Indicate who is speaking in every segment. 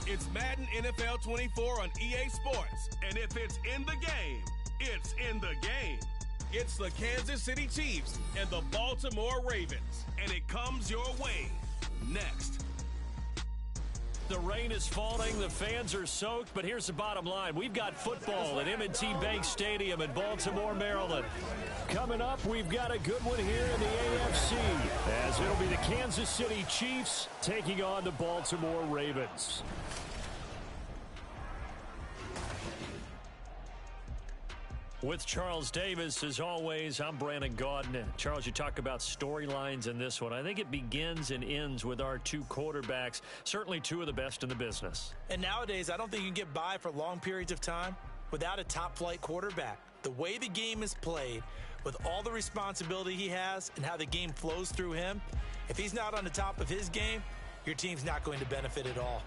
Speaker 1: It's Madden NFL 24 on EA Sports. And if it's in the game, it's in the game. It's the Kansas City Chiefs and the Baltimore Ravens. And it comes your way next.
Speaker 2: The rain is falling, the fans are soaked, but here's the bottom line. We've got football at M&T Bank Stadium in Baltimore, Maryland. Coming up, we've got a good one here in the AFC, as it'll be the Kansas City Chiefs taking on the Baltimore Ravens. With Charles Davis, as always, I'm Brandon Gaudin. Charles, you talk about storylines in this one. I think it begins and ends with our two quarterbacks, certainly two of the best in the business.
Speaker 3: And nowadays, I don't think you can get by for long periods of time without a top-flight quarterback. The way the game is played, with all the responsibility he has and how the game flows through him, if he's not on the top of his game, your team's not going to benefit at all.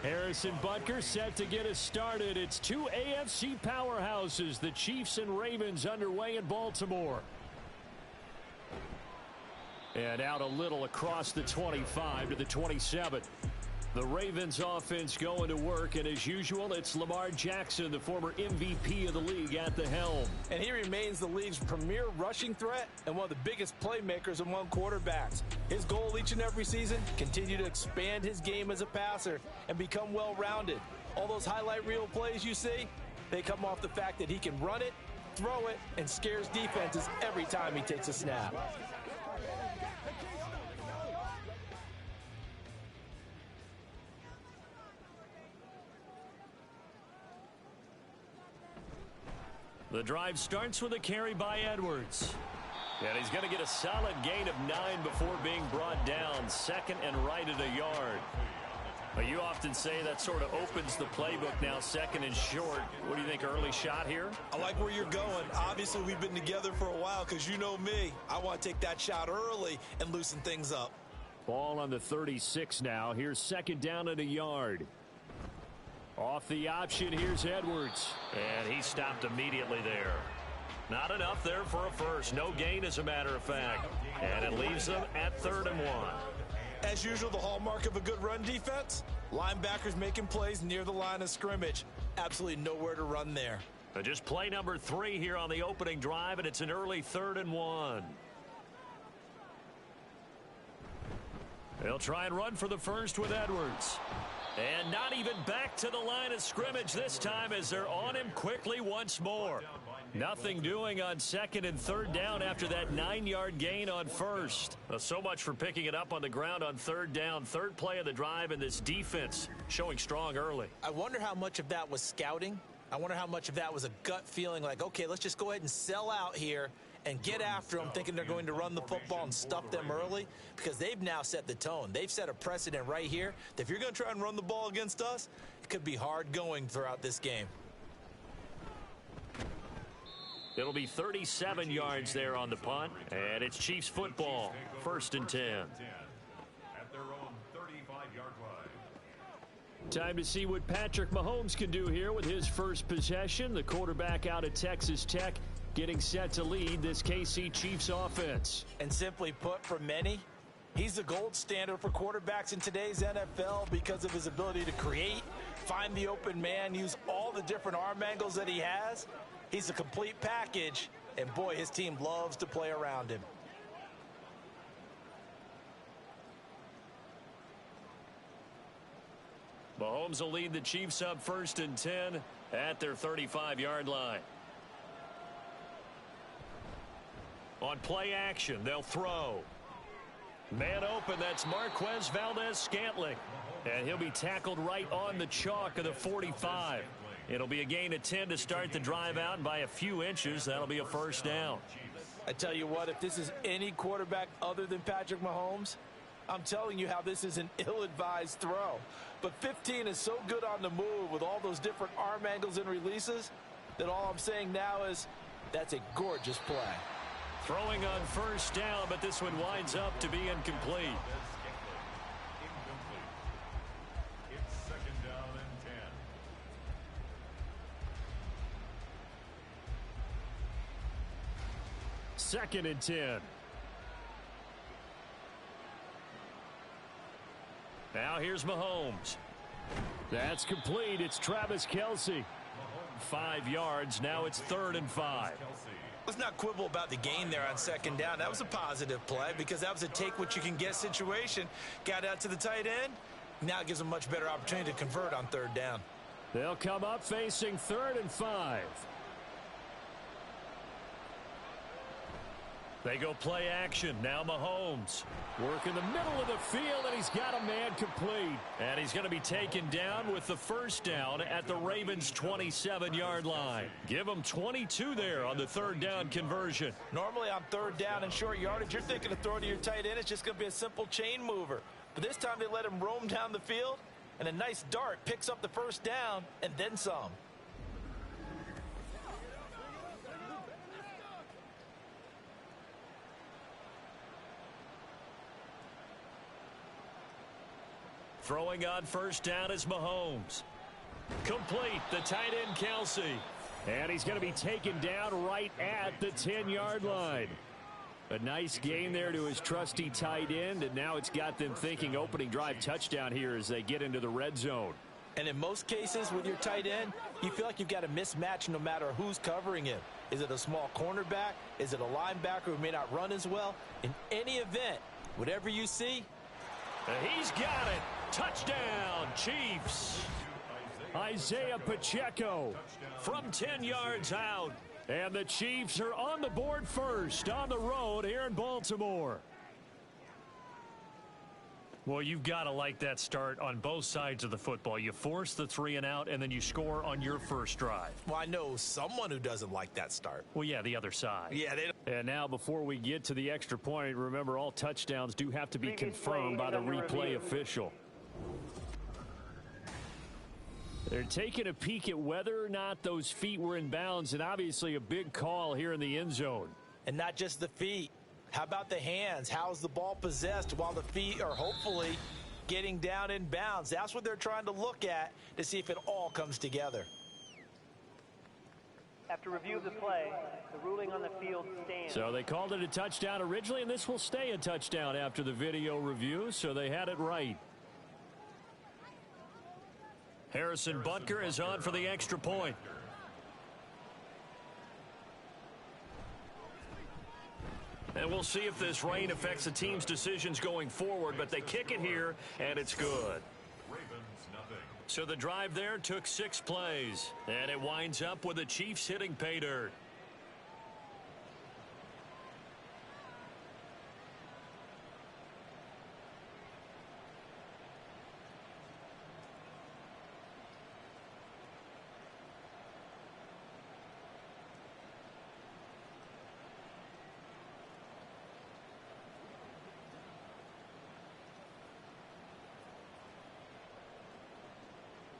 Speaker 2: Harrison Butker set to get us started. It's two AFC powerhouses, the Chiefs and Ravens, underway in Baltimore. And out a little across the 25 to the 27. The Ravens offense going to work, and as usual, it's Lamar Jackson, the former MVP of the league, at the helm.
Speaker 3: And he remains the league's premier rushing threat and one of the biggest playmakers among quarterbacks. His goal each and every season, continue to expand his game as a passer and become well-rounded. All those highlight reel plays you see, they come off the fact that he can run it, throw it, and scares defenses every time he takes a snap.
Speaker 2: The drive starts with a carry by Edwards. And he's going to get a solid gain of 9 before being brought down. Second and right at a yard. But you often say that sort of opens the playbook now, second and short. What do you think, early shot here?
Speaker 3: I like where you're going. Obviously, we've been together for a while because you know me. I want to take that shot early and loosen things up.
Speaker 2: Ball on the 36 now. Here's second down at a yard. Off the option, here's Edwards. And he stopped immediately there. Not enough there for a first. No gain, as a matter of fact. And it leaves them at 3rd and 1.
Speaker 3: As usual, the hallmark of a good run defense, linebackers making plays near the line of scrimmage. Absolutely nowhere to run there.
Speaker 2: Just play number 3 here on the opening drive, and it's an early 3rd and 1. They'll try and run for the first with Edwards. And not even back to the line of scrimmage this time as they're on him quickly once more. Nothing doing on 2nd and 3rd down after that 9-yard gain on first. So much for picking it up on the ground on 3rd down. Third play of the drive, and this defense showing strong early.
Speaker 3: I wonder how much of that was scouting. I wonder how much of that was a gut feeling like, okay, let's just go ahead and sell out here and get after them, thinking they're going to run the football and stuff them early, because they've now set the tone. They've set a precedent right here that if you're going to try and run the ball against us, it could be hard going throughout this game.
Speaker 2: It'll be 37 yards there on the punt, and it's Chiefs football, 1st and 10.
Speaker 4: At their own 35-yard line.
Speaker 2: Time to see what Patrick Mahomes can do here with his first possession. The quarterback out of Texas Tech getting set to lead this KC Chiefs offense.
Speaker 3: And simply put, for many, he's the gold standard for quarterbacks in today's NFL because of his ability to create, find the open man, use all the different arm angles that he has. He's a complete package, and boy, his team loves to play around him.
Speaker 2: Mahomes will lead the Chiefs up 1st and 10 at their 35-yard line. On play action, they'll throw. Man open, that's Marquez Valdez-Scantling. And he'll be tackled right on the chalk of the 45. It'll be a gain of 10 to start the drive out, and by a few inches, that'll be a first down.
Speaker 3: I tell you what, if this is any quarterback other than Patrick Mahomes, I'm telling you how this is an ill-advised throw. But 15 is so good on the move with all those different arm angles and releases that all I'm saying now is that's a gorgeous play.
Speaker 2: Throwing on first down, but this one winds up to be incomplete.
Speaker 4: It's second down and 10.
Speaker 2: Second and 10. Now here's Mahomes. That's complete. It's Travis Kelce. 5 yards. Now it's 3rd and 5.
Speaker 3: Let's not quibble about the gain there on second down. That was a positive play because that was a take-what-you-can-get situation. Got out to the tight end. Now it gives them a much better opportunity to convert on 3rd down.
Speaker 2: They'll come up facing 3rd and 5. They go play action. Now Mahomes. Work in the middle of the field, and he's got a man complete. And he's going to be taken down with the first down at the Ravens' 27-yard line. Give them 22 there on the 3rd down conversion.
Speaker 3: Normally on 3rd down and short yardage, you're thinking of throwing to your tight end. It's just going to be a simple chain mover. But this time they let him roam down the field, and a nice dart picks up the first down and then some.
Speaker 2: Throwing on first down is Mahomes. Complete, the tight end Kelce. And he's going to be taken down right at the 10-yard line. A nice gain there to his trusty tight end, and now it's got them thinking opening drive touchdown here as they get into the red zone.
Speaker 3: And in most cases with your tight end, you feel like you've got a mismatch no matter who's covering him. Is it a small cornerback? Is it a linebacker who may not run as well? In any event, whatever you see.
Speaker 2: And he's got it. Touchdown, Chiefs. Isaiah Pacheco from 10 yards out. And the Chiefs are on the board first on the road here in Baltimore. Well, you've got to like that start on both sides of the football. You force the 3 and out, and then you score on your first drive.
Speaker 3: Well, I know someone who doesn't like that start.
Speaker 2: Well, yeah, the other side.
Speaker 3: Yeah, they don't.
Speaker 2: And now before we get to the extra point, remember all touchdowns do have to be confirmed by the replay official. They're taking a peek at whether or not those feet were in bounds, and obviously a big call here in the end zone.
Speaker 3: And not just the feet. How about the hands? How's the ball possessed while the feet are hopefully getting down in bounds? That's what they're trying to look at to see if it all comes together.
Speaker 5: After review of the play, the ruling on the field stands.
Speaker 2: So they called it a touchdown originally, and this will stay a touchdown after the video review, so they had it right. Harrison Butker is on for the extra point. And we'll see if this rain affects the team's decisions going forward, but they kick it here, and it's good. So the drive there took 6 plays, and it winds up with the Chiefs hitting pay dirt.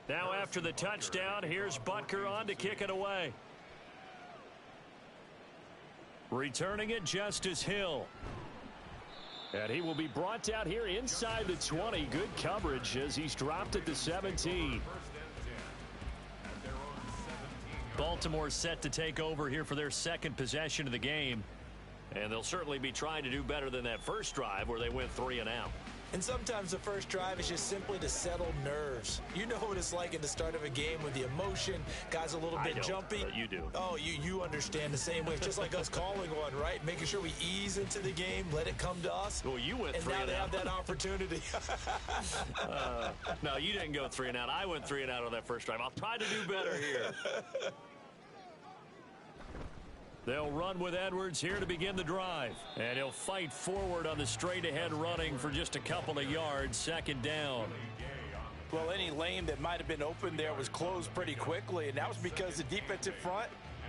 Speaker 2: Now after the touchdown, here's Butker on to kick it away. Returning it, Justice Hill. And he will be brought down here inside the 20. Good coverage as he's dropped at the 17. Baltimore set to take over here for their second possession of the game. And they'll certainly be trying to do better than that first drive where they went 3 and out.
Speaker 3: And sometimes the first drive is just simply to settle nerves. You know what it's like at the start of a game with the emotion. Guys a little bit jumpy.
Speaker 2: You do.
Speaker 3: Oh, you understand the same way. It's just like us calling one, right? Making sure we ease into the game, let it come to us.
Speaker 2: Well, you went 3 and out.
Speaker 3: And now they have that opportunity.
Speaker 2: No, you didn't go 3 and out. I went 3 and out on that first drive. I'll try to do better here. They'll run with Edwards here to begin the drive. And he'll fight forward on the straight-ahead running for just a couple of yards. Second down.
Speaker 3: Well, any lane that might have been open there was closed pretty quickly, and that was because the defensive front,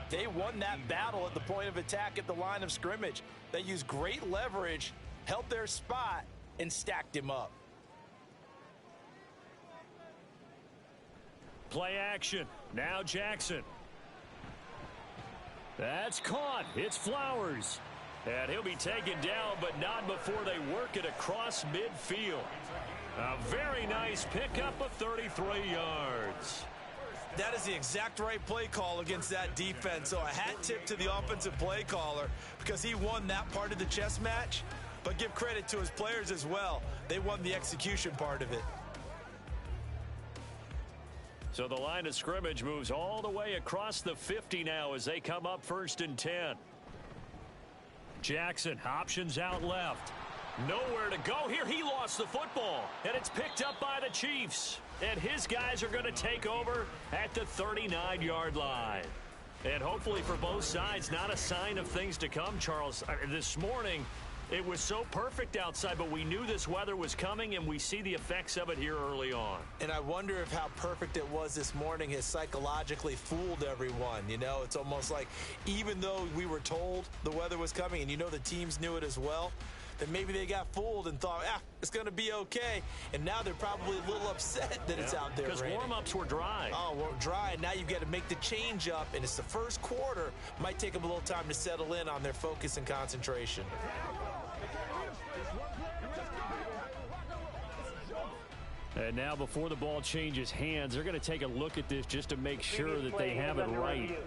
Speaker 3: they won that battle at the point of attack at the line of scrimmage. They used great leverage, held their spot, and stacked him up.
Speaker 2: Play action. Now Jackson. That's caught. It's Flowers. And he'll be taken down, but not before they work it across midfield. A very nice pickup of 33 yards.
Speaker 3: That is the exact right play call against that defense. So a hat tip to the offensive play caller because he won that part of the chess match. But give credit to his players as well. They won the execution part of it.
Speaker 2: So the line of scrimmage moves all the way across the 50 now as they come up 1st and 10. Jackson options out left. Nowhere to go here. He lost the football, and it's picked up by the Chiefs. And his guys are going to take over at the 39-yard line. And hopefully for both sides, not a sign of things to come, Charles. This morning, it was so perfect outside, but we knew this weather was coming, and we see the effects of it here early on.
Speaker 3: And I wonder if how perfect it was this morning has psychologically fooled everyone. You know, it's almost like even though we were told the weather was coming, and you know the teams knew it as well, then maybe they got fooled and thought, it's going to be okay. And now they're probably a little upset that it's out there
Speaker 2: because
Speaker 3: raining.
Speaker 2: Warm-ups were dry.
Speaker 3: Oh, well, dry. And now you've got to make the change up, and it's the first quarter. Might take them a little time to settle in on their focus and concentration.
Speaker 2: And now before the ball changes hands, they're going to take a look at this just to make sure that they have it right.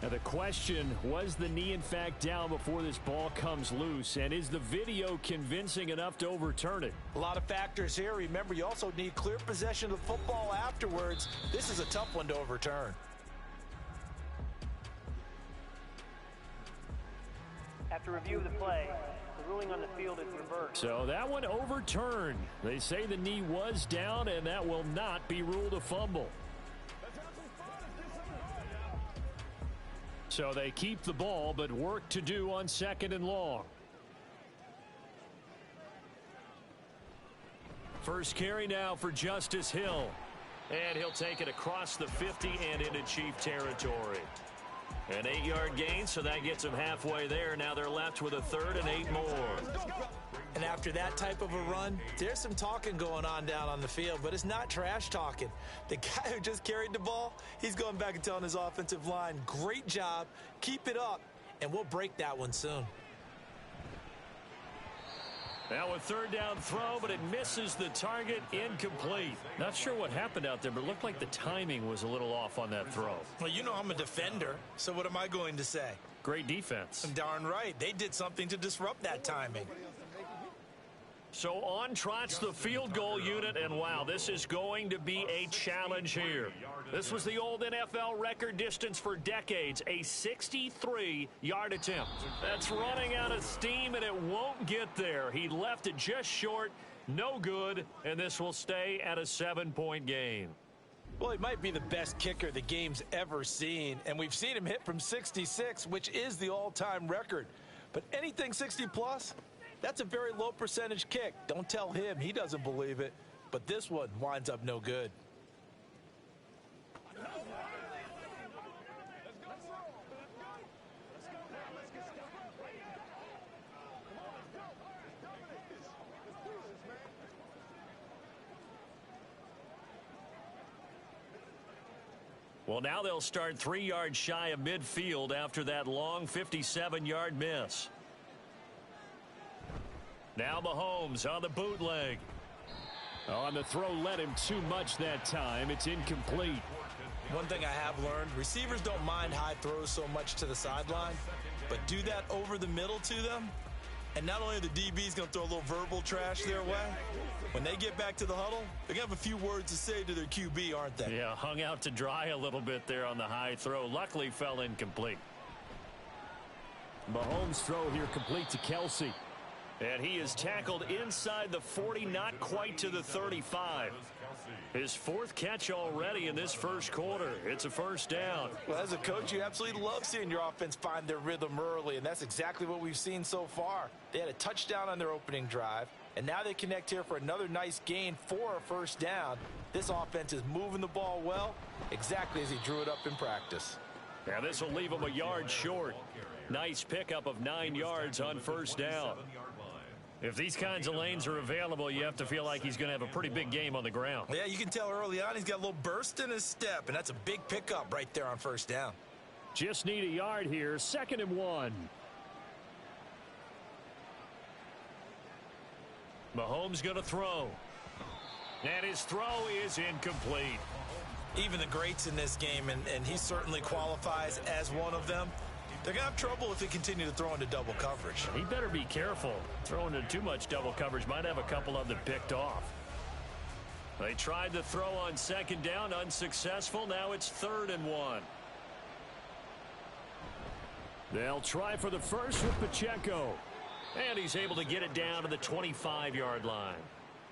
Speaker 2: Now the question, was the knee in fact down before this ball comes loose? And is the video convincing enough to overturn it?
Speaker 3: A lot of factors here. Remember, you also need clear possession of the football afterwards. This is a tough one to overturn.
Speaker 5: After review of the play, the ruling on the field is reversed.
Speaker 2: So that one overturned. They say the knee was down, and that will not be ruled a fumble. So they keep the ball, but work to do on 2nd and long. First carry now for Justice Hill. And he'll take it across the 50 and into Chief territory. An 8-yard gain, so that gets them halfway there. Now they're left with a 3rd and 8 more.
Speaker 3: And after that type of a run, there's some talking going on down on the field, but it's not trash talking. The guy who just carried the ball, he's going back and telling his offensive line, great job, keep it up, and we'll break that one soon.
Speaker 2: Now a 3rd down throw, but it misses the target, incomplete. Not sure what happened out there, but it looked like the timing was a little off on that throw.
Speaker 3: Well, you know I'm a defender, so what am I going to say?
Speaker 2: Great defense.
Speaker 3: Darn right. They did something to disrupt that timing.
Speaker 2: So on trots the field goal unit, and wow, this is going to be a challenge here. This was the old NFL record distance for decades, a 63-yard attempt. That's running out of steam, and it won't get there. He left it just short, no good, and this will stay at a 7-point game.
Speaker 3: Well, he might be the best kicker the game's ever seen, and we've seen him hit from 66, which is the all-time record. But anything 60-plus, that's a very low percentage kick. Don't tell him he doesn't believe it, but this one winds up no good.
Speaker 2: Well, now they'll start 3 yards shy of midfield after that long 57-yard miss. Now Mahomes on the bootleg. On the throw led him too much that time. It's incomplete.
Speaker 3: One thing I have learned, receivers don't mind high throws so much to the sideline, but do that over the middle to them, and not only are the DBs going to throw a little verbal trash their way, when they get back to the huddle, they're going to have a few words to say to their QB, aren't they?
Speaker 2: Yeah, hung out to dry a little bit there on the high throw. Luckily fell incomplete. Mahomes' throw here complete to Kelsey. And he is tackled inside the 40, not quite to the 35. His fourth catch already in this first quarter. It's a first down.
Speaker 3: Well, as a coach, you absolutely love seeing your offense find their rhythm early, and that's exactly what we've seen so far. They had a touchdown on their opening drive, and now they connect here for another nice gain for a first down. This offense is moving the ball well, exactly as he drew it up in practice.
Speaker 2: Now this will leave him a yard short. Nice pickup of 9 yards on first down. If these kinds of lanes are available, you have to feel like he's going to have a pretty big game on the ground.
Speaker 3: Yeah, you can tell early on he's got a little burst in his step, and that's a big pickup right there on first down.
Speaker 2: Just need a yard here, 2nd and 1. Mahomes going to throw. And his throw is incomplete.
Speaker 3: Even the greats in this game, and he certainly qualifies as one of them, they're going to have trouble if they continue to throw into double coverage.
Speaker 2: He better be careful. Throwing into too much double coverage might have a couple of them picked off. They tried to throw on 2nd down, unsuccessful. Now it's 3rd and 1. They'll try for the first with Pacheco. And he's able to get it down to the 25-yard line.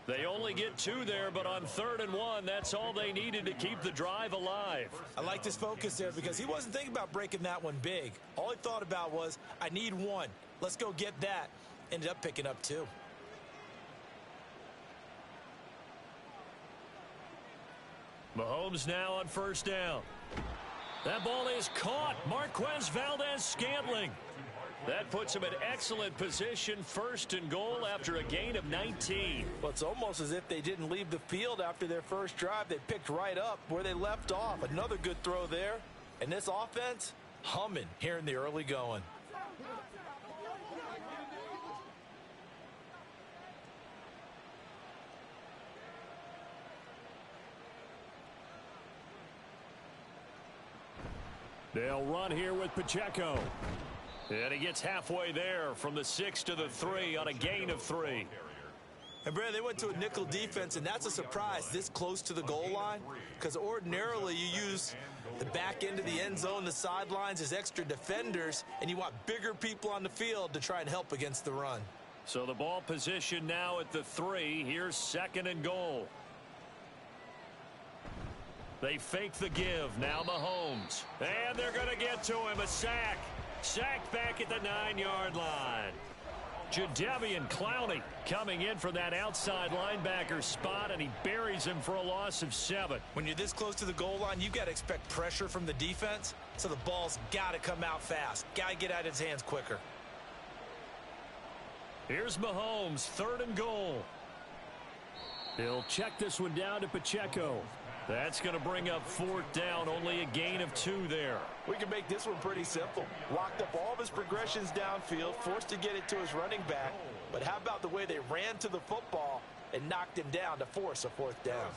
Speaker 2: They only get 2 there, but on 3rd and 1, that's all they needed to keep the drive alive.
Speaker 3: I like this focus there because he wasn't thinking about breaking that one big. All he thought about was, I need 1. Let's go get that. Ended up picking up 2.
Speaker 2: Mahomes now on first down. That ball is caught. Marquez Valdez-Scantling. That puts him in excellent position, 1st and goal after a gain of 19.
Speaker 3: Well, it's almost as if they didn't leave the field after their first drive. They picked right up where they left off. Another good throw there. And this offense, humming here in the early going.
Speaker 2: They'll run here with Pacheco. And he gets halfway there from the 6 to the 3 on a gain of 3.
Speaker 3: And, Brad, they went to a nickel defense, and that's a surprise this close to the goal line because ordinarily you use the back end of the end zone, the sidelines as extra defenders, and you want bigger people on the field to try and help against the run.
Speaker 2: So the ball position now at the 3. Here's 2nd and goal. They fake the give. Now Mahomes. And they're going to get to him. A sack. Sacked back at the 9-yard line. Jadeveon Clowney coming in for that outside linebacker spot, and he buries him for a loss of 7.
Speaker 3: When you're this close to the goal line, you've got to expect pressure from the defense, so the ball's got to come out fast. Got to get out of his hands quicker.
Speaker 2: Here's Mahomes, 3rd and goal. He'll check this one down to Pacheco. That's going to bring up 4th down, only a gain of 2 there.
Speaker 3: We can make this one pretty simple. Locked up all of his progressions downfield, forced to get it to his running back. But how about the way they ran to the football and knocked him down to force a 4th down?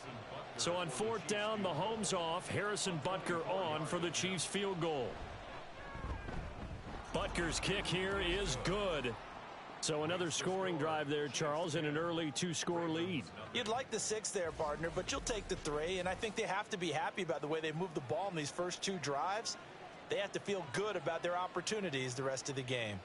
Speaker 2: So on 4th down, Mahomes off, Harrison Butker on for the Chiefs field goal. Butker's kick here is good. So another scoring drive there, Charles, and an early 2-score lead.
Speaker 3: You'd like the 6 there, partner, but you'll take the 3, and I think they have to be happy about the way they moved the ball in these first 2 drives. They have to feel good about their opportunities the rest of the game.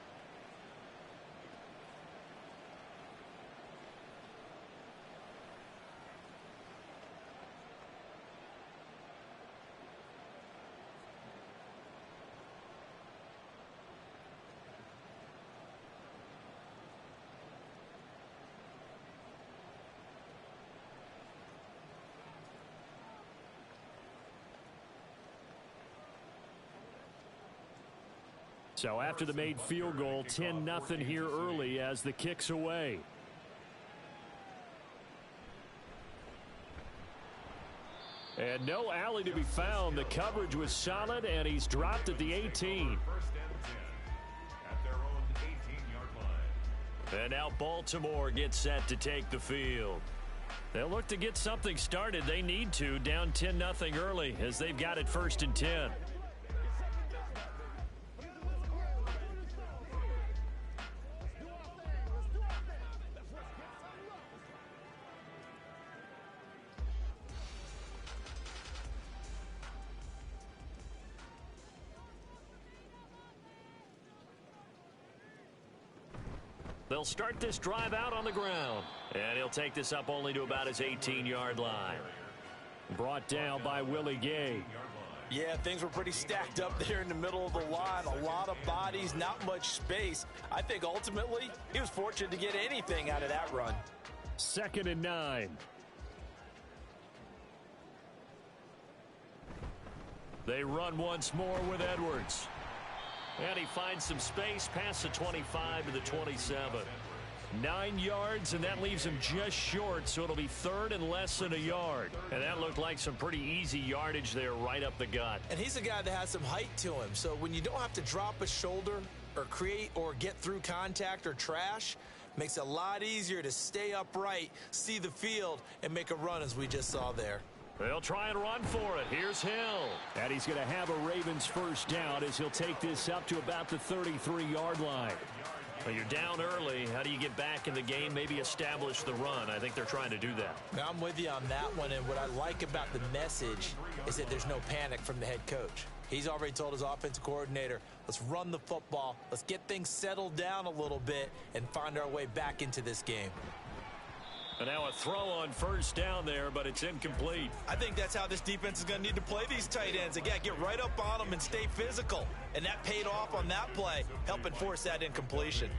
Speaker 2: So after the made field goal, 10-0 here early as the kick's away. And no alley to be found. The coverage was solid, and he's dropped at the 18.
Speaker 4: 1st and 10 at their own 18-yard line.
Speaker 2: And now Baltimore gets set to take the field. They'll look to get something started. They need to, down 10-0 early as they've got it 1st and 10. They'll start this drive out on the ground. And he'll take this up only to about his 18-yard line. Brought down by Willie Gay.
Speaker 3: Yeah, things were pretty stacked up there in the middle of the line. A lot of bodies, not much space. I think ultimately he was fortunate to get anything out of that run.
Speaker 2: 2nd and 9. They run once more with Edwards. And he finds some space past the 25 to the 27. 9 yards, and that leaves him just short, so it'll be 3rd and less than a yard. And that looked like some pretty easy yardage there right up the gut.
Speaker 3: And he's a guy that has some height to him, so when you don't have to drop a shoulder or create or get through contact or trash, makes it a lot easier to stay upright, see the field, and make a run as we just saw there.
Speaker 2: They'll try and run for it. Here's Hill. And he's going to have a Ravens first down as he'll take this up to about the 33-yard line. Well, you're down early. How do you get back in the game, maybe establish the run? I think they're trying to do that.
Speaker 3: Now, I'm with you on that one, and what I like about the message is that there's no panic from the head coach. He's already told his offensive coordinator, let's run the football, let's get things settled down a little bit and find our way back into this game.
Speaker 2: And now a throw on first down there, but it's incomplete.
Speaker 3: I think that's how this defense is going to need to play these tight ends. Again, get right up on them and stay physical. And that paid off on that play, helping force that incompletion.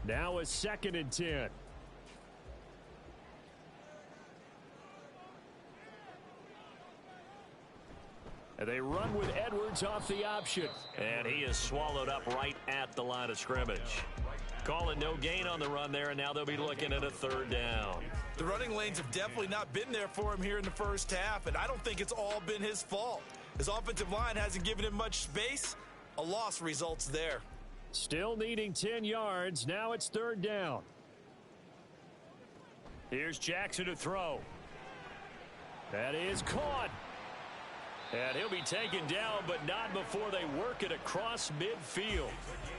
Speaker 2: Now a 2nd and 10. And they run with Edwards off the option. And he is swallowed up right at the line of scrimmage. Calling no gain on the run there, and now they'll be looking at a 3rd down.
Speaker 3: The running lanes have definitely not been there for him here in the first half, and I don't think it's all been his fault. His offensive line hasn't given him much space. A loss results there.
Speaker 2: Still needing 10 yards. Now it's 3rd down. Here's Jackson to throw. That is caught. And he'll be taken down, but not before they work it across midfield.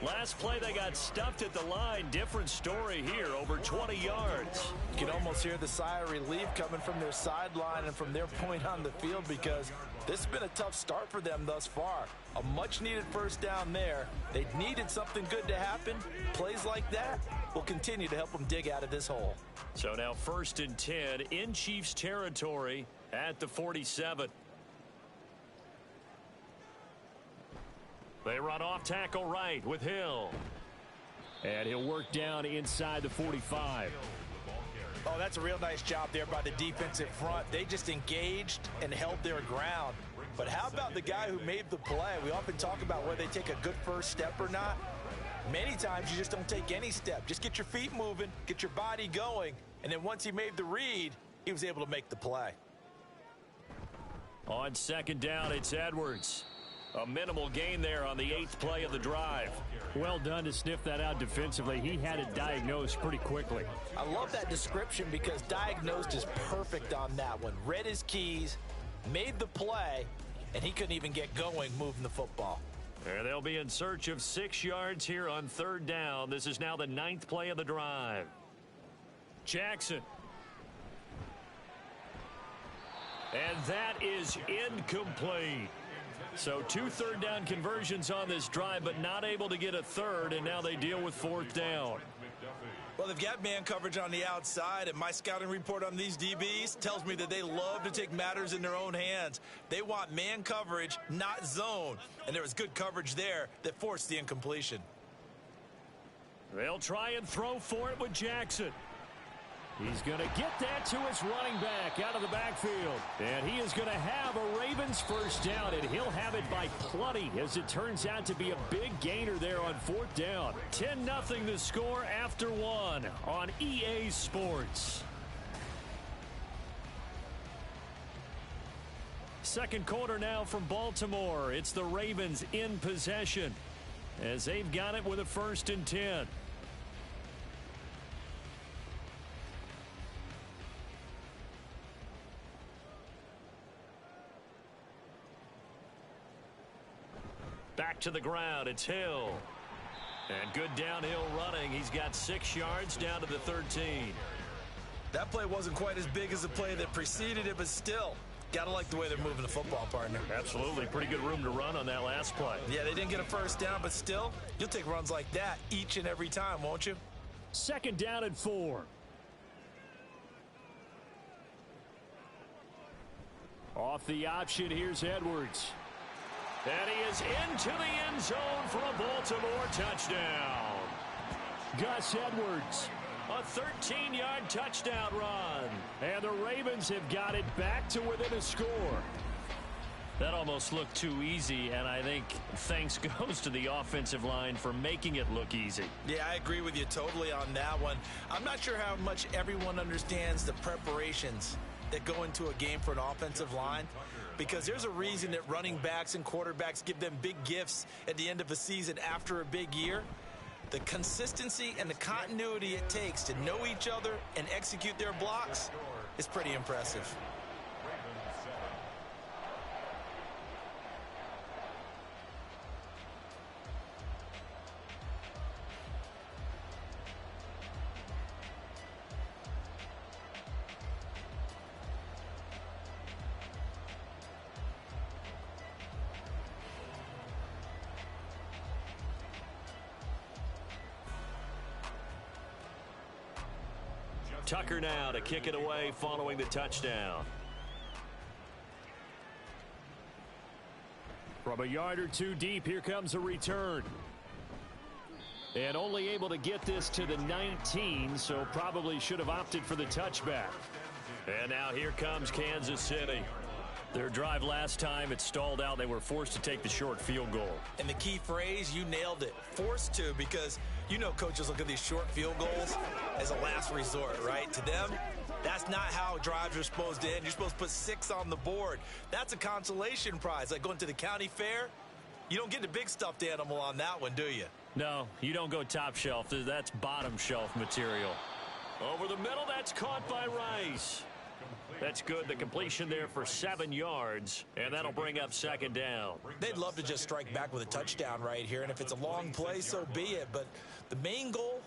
Speaker 2: Last play, they got stuffed at the line. Different story here, over 20 yards.
Speaker 3: You can almost hear the sigh of relief coming from their sideline and from their point on the field, because this has been a tough start for them thus far. A much-needed first down there. They needed something good to happen. Plays like that will continue to help them dig out of this hole.
Speaker 2: So now 1st and 10 in Chiefs territory at the 47. They run off tackle right with Hill. And he'll work down inside the 45.
Speaker 3: Oh, that's a real nice job there by the defensive front. They just engaged and held their ground. But how about the guy who made the play? We often talk about whether they take a good first step or not. Many times you just don't take any step. Just get your feet moving, get your body going, and then once he made the read, he was able to make the play.
Speaker 2: On 2nd down, it's Edwards. A minimal gain there on the 8th play of the drive. Well done to sniff that out defensively. He had it diagnosed pretty quickly.
Speaker 3: I love that description because diagnosed is perfect on that one. Read his keys, made the play, and he couldn't even get going moving the football.
Speaker 2: And they'll be in search of 6 yards here on 3rd down. This is now the 9th play of the drive. Jackson. And that is incomplete. So 2 3rd down conversions on this drive, but not able to get a 3rd, and now they deal with 4th down.
Speaker 3: Well, they've got man coverage on the outside, and my scouting report on these DBs tells me that they love to take matters in their own hands. They want man coverage, not zone, and there was good coverage there that forced the incompletion.
Speaker 2: They'll try and throw for it with Jackson. He's going to get that to his running back out of the backfield. And he is going to have a Ravens first down, and he'll have it by plenty, as it turns out to be a big gainer there on 4th down. 10-0 the score after 1 on EA Sports. Second quarter now from Baltimore. It's the Ravens in possession, as they've got it with a 1st and 10. Back to the ground, it's Hill. And good downhill running. He's got 6 yards down to the 13.
Speaker 3: That play wasn't quite as big as the play that preceded it, but still, Gotta like the way they're moving the football, partner.
Speaker 2: Absolutely. Pretty good room to run on that last play.
Speaker 3: Yeah, they didn't get a first down, but still, you'll take runs like that each and every time, won't you?
Speaker 2: 2nd down and 4. Off the option, here's Edwards. And he is into the end zone for a Baltimore touchdown. Gus Edwards, a 13-yard touchdown run. And the Ravens have got it back to within a score. That almost looked too easy, and I think thanks goes to the offensive line for making it look easy.
Speaker 3: Yeah, I agree with you totally on that one. I'm not sure how much everyone understands the preparations that go into a game for an offensive line, because there's a reason that running backs and quarterbacks give them big gifts at the end of a season after a big year. The consistency and the continuity it takes to know each other and execute their blocks is pretty impressive.
Speaker 2: Tucker now to kick it away following the touchdown. From a yard or two deep, here comes a return. And only able to get this to the 19, so probably should have opted for the touchback. And now here comes Kansas City. Their drive last time, it stalled out. They were forced to take the short field goal.
Speaker 3: And the key phrase, you nailed it. Forced to, because you know coaches look at these short field goals as a last resort, right? To them, that's not how drives are supposed to end. You're supposed to put 6 on the board. That's a consolation prize. Like going to the county fair, you don't get the big stuffed animal on that one, do you?
Speaker 2: No, you don't go top shelf. That's bottom shelf material. Over the middle, that's caught by Rice. That's good. The completion there for 7 yards, and that'll bring up 2nd down.
Speaker 3: They'd love to just strike back with a touchdown right here, and if it's a long play, so be it. But the main goal,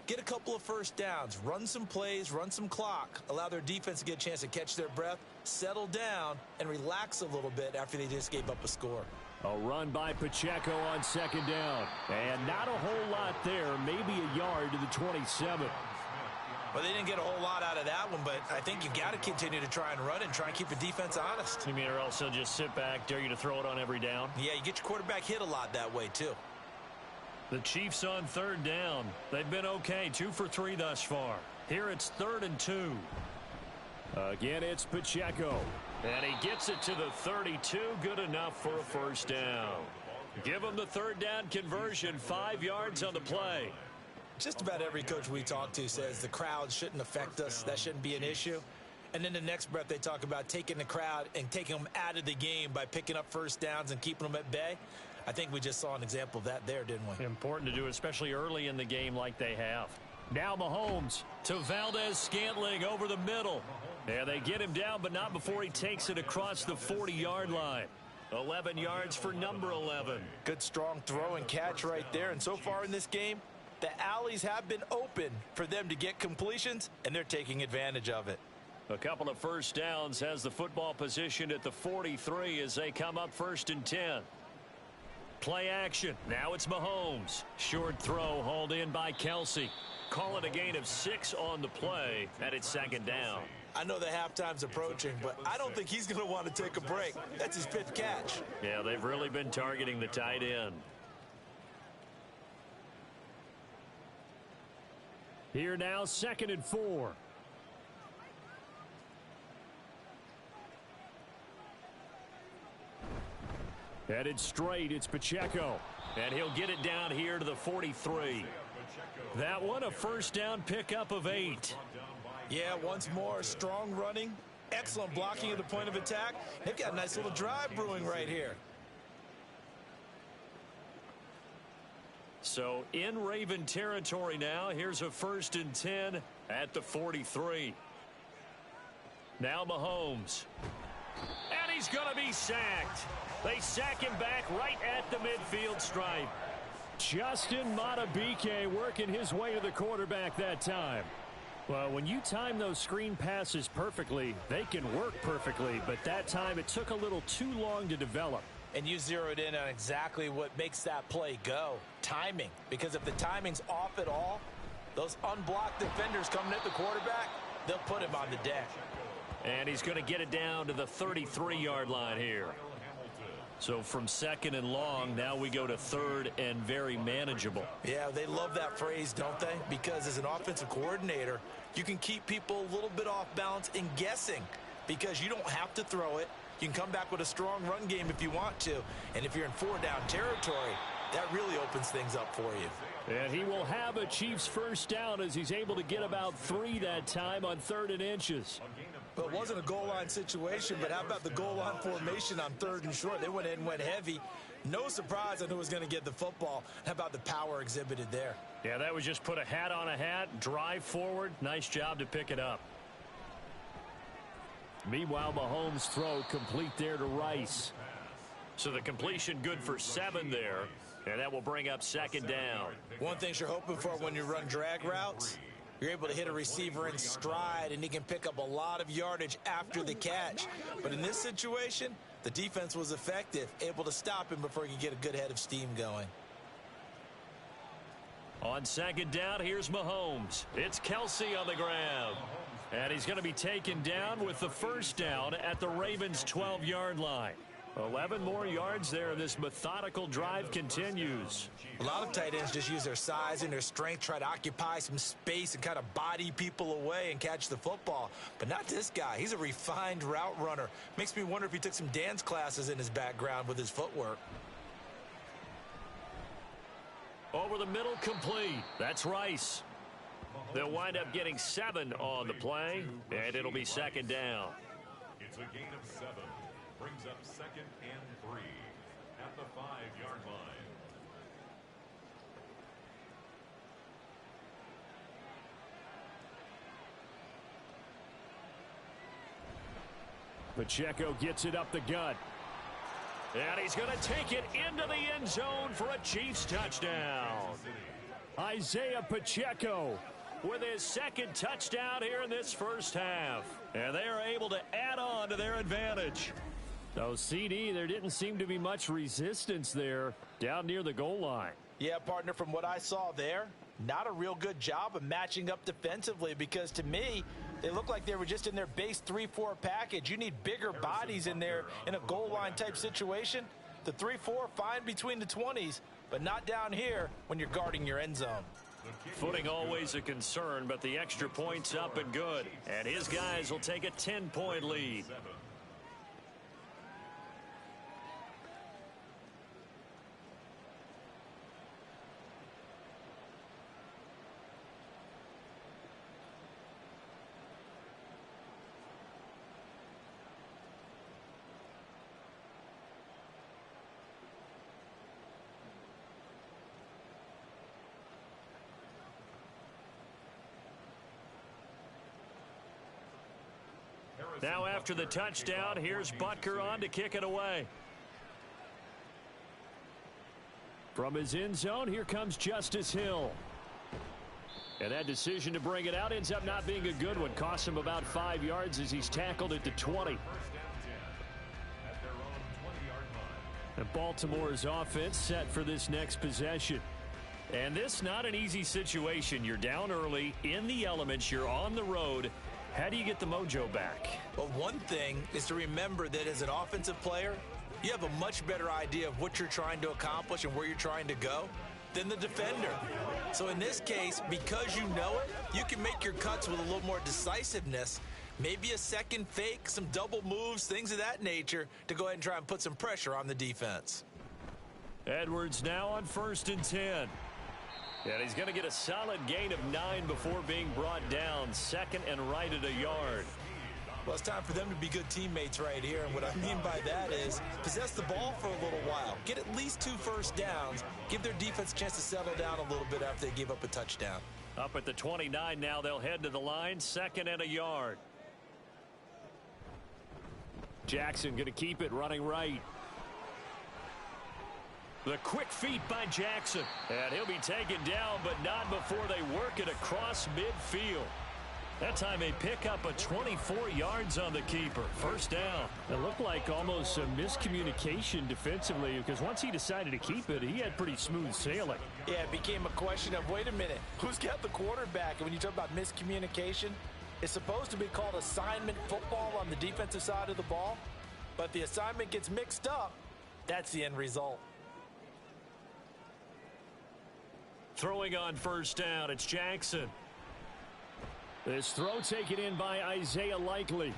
Speaker 3: get a couple of first downs, run some plays, run some clock, allow their defense to get a chance to catch their breath, settle down, and relax a little bit after they just gave up a score.
Speaker 2: A run by Pacheco on 2nd down, and not a whole lot there, maybe a yard to the 27.
Speaker 3: Well, they didn't get a whole lot out of that one, but I think you got to continue to try and run and try and keep the defense honest.
Speaker 2: You mean or else they'll just sit back, dare you to throw it on every down?
Speaker 3: Yeah, you get your quarterback hit a lot that way, too.
Speaker 2: The Chiefs on 3rd down. They've been okay, 2 for 3 thus far. Here it's 3rd and 2. Again, it's Pacheco. And he gets it to the 32, good enough for a first down. Give him the 3rd down conversion, 5 yards on the play.
Speaker 3: Just about every coach we talk to says the crowd shouldn't affect us. That shouldn't be an issue. And then the next breath they talk about taking the crowd and taking them out of the game by picking up first downs and keeping them at bay. I think we just saw an example of that there, didn't we?
Speaker 2: Important to do, especially early in the game like they have. Now Mahomes to Valdez-Scantling over the middle. And they get him down, but not before he takes it across the 40-yard line. 11 yards for number 11.
Speaker 3: Good, strong throw and catch right there. And so far in this game, the alleys have been open for them to get completions, and they're taking advantage of it.
Speaker 2: A couple of first downs has the football positioned at the 43 as they come up 1st and 10. Play action. Now it's Mahomes. Short throw hauled in by Kelsey. Call it a gain of 6 on the play, and it's 2nd down.
Speaker 3: I know the halftime's approaching, but I don't think he's going to want to take a break. That's his 5th catch.
Speaker 2: Yeah, they've really been targeting the tight end. Here now, 2nd and 4. Headed straight, it's Pacheco. And he'll get it down here to the 43. That one, a first down pickup of 8.
Speaker 3: Yeah, once more, strong running, excellent blocking at the point of attack. They've got a nice little drive brewing right here.
Speaker 2: So in Raven territory now. Here's a 1st and 10 at the 43. Now Mahomes. And he's going to be sacked. They sack him back right at the midfield stripe. Justin Matabike working his way to the quarterback that time. Well, when you time those screen passes perfectly, they can work perfectly, but that time it took a little too long to develop.
Speaker 3: And you zeroed in on exactly what makes that play go. Timing. Because if the timing's off at all, those unblocked defenders coming at the quarterback, they'll put him on the deck.
Speaker 2: And he's going to get it down to the 33-yard line here. So from second and long, now we go to third and very manageable.
Speaker 3: Yeah, they love that phrase, don't they? Because as an offensive coordinator, you can keep people a little bit off balance and guessing because you don't have to throw it. You can come back with a strong run game if you want to. And if you're in four-down territory, that really opens things up for you.
Speaker 2: And he will have a Chiefs first down as he's able to get about 3 that time on 3rd and inches.
Speaker 3: Well, it wasn't a goal line situation, but how about the goal line formation on 3rd and short? They went in and went heavy. No surprise on who was going to get the football. How about the power exhibited there?
Speaker 2: Yeah, that was just put a hat on a hat, drive forward. Nice job to pick it up. Meanwhile, Mahomes' throw complete there to Rice. So the completion good for 7 there, and that will bring up 2nd down.
Speaker 3: One thing you're hoping for when you run drag routes, you're able to hit a receiver in stride, and he can pick up a lot of yardage after the catch. But in this situation, the defense was effective, able to stop him before he could get a good head of steam going.
Speaker 2: On 2nd down, here's Mahomes. It's Kelsey on the ground. And he's going to be taken down with the first down at the Ravens' 12-yard line. 11 more yards there. This methodical drive continues.
Speaker 3: A lot of tight ends just use their size and their strength, try to occupy some space and kind of body people away and catch the football. But not this guy. He's a refined route runner. Makes me wonder if he took some dance classes in his background with his footwork.
Speaker 2: Over the middle, complete. That's Rice. They'll wind up getting 7 on the play, and it'll be 2nd down.
Speaker 4: It's a gain of 7. Brings up 2nd and 3 at the 5-yard line.
Speaker 2: Pacheco gets it up the gut. And he's going to take it into the end zone for a Chiefs touchdown. Isaiah Pacheco with his 2nd touchdown here in this first half. And they are able to add on to their advantage. So, CD, there didn't seem to be much resistance there down near the goal line.
Speaker 3: Yeah, partner, from what I saw there, not a real good job of matching up defensively because to me, they look like they were just in their base 3-4 package. You need bigger bodies in there in a goal line type situation. The 3-4, fine between the 20s, but not down here when you're guarding your end zone.
Speaker 2: Footing always a concern, but the extra point's up and good. And his guys will take a 10-point lead. Now after the touchdown, here's Butker on to kick it away. From his end zone, here comes Justice Hill. And that decision to bring it out ends up not being a good one. Costs him about 5 yards as he's tackled at the 20. And Baltimore's offense set for this next possession. And this not an easy situation. You're down early, in the elements, you're on the road. How do you get the mojo back?
Speaker 3: Well, one thing is to remember that as an offensive player, you have a much better idea of what you're trying to accomplish and where you're trying to go than the defender. So in this case, because you know it, you can make your cuts with a little more decisiveness, maybe a second fake, some double moves, things of that nature to go ahead and try and put some pressure on the defense.
Speaker 2: Edwards now on 1st and 10. And he's going to get a solid gain of 9 before being brought down. 2nd and right at a yard.
Speaker 3: Well, it's time for them to be good teammates right here. And what I mean by that is possess the ball for a little while. Get at least 2 first downs. Give their defense a chance to settle down a little bit after they give up a touchdown.
Speaker 2: Up at the 29 now, they'll head to the line. 2nd and a yard. Jackson going to keep it running right. The quick feet by Jackson. And he'll be taken down, but not before they work it across midfield. That time they pick up a 24 yards on the keeper. First down.
Speaker 6: It looked like almost a miscommunication defensively because once he decided to keep it, he had pretty smooth sailing.
Speaker 3: Yeah, it became a question of, wait a minute, who's got the quarterback? And when you talk about miscommunication, it's supposed to be called assignment football on the defensive side of the ball. But the assignment gets mixed up. That's the end result.
Speaker 2: Throwing on first down, it's Jackson.
Speaker 6: This throw taken in by Isaiah Likely.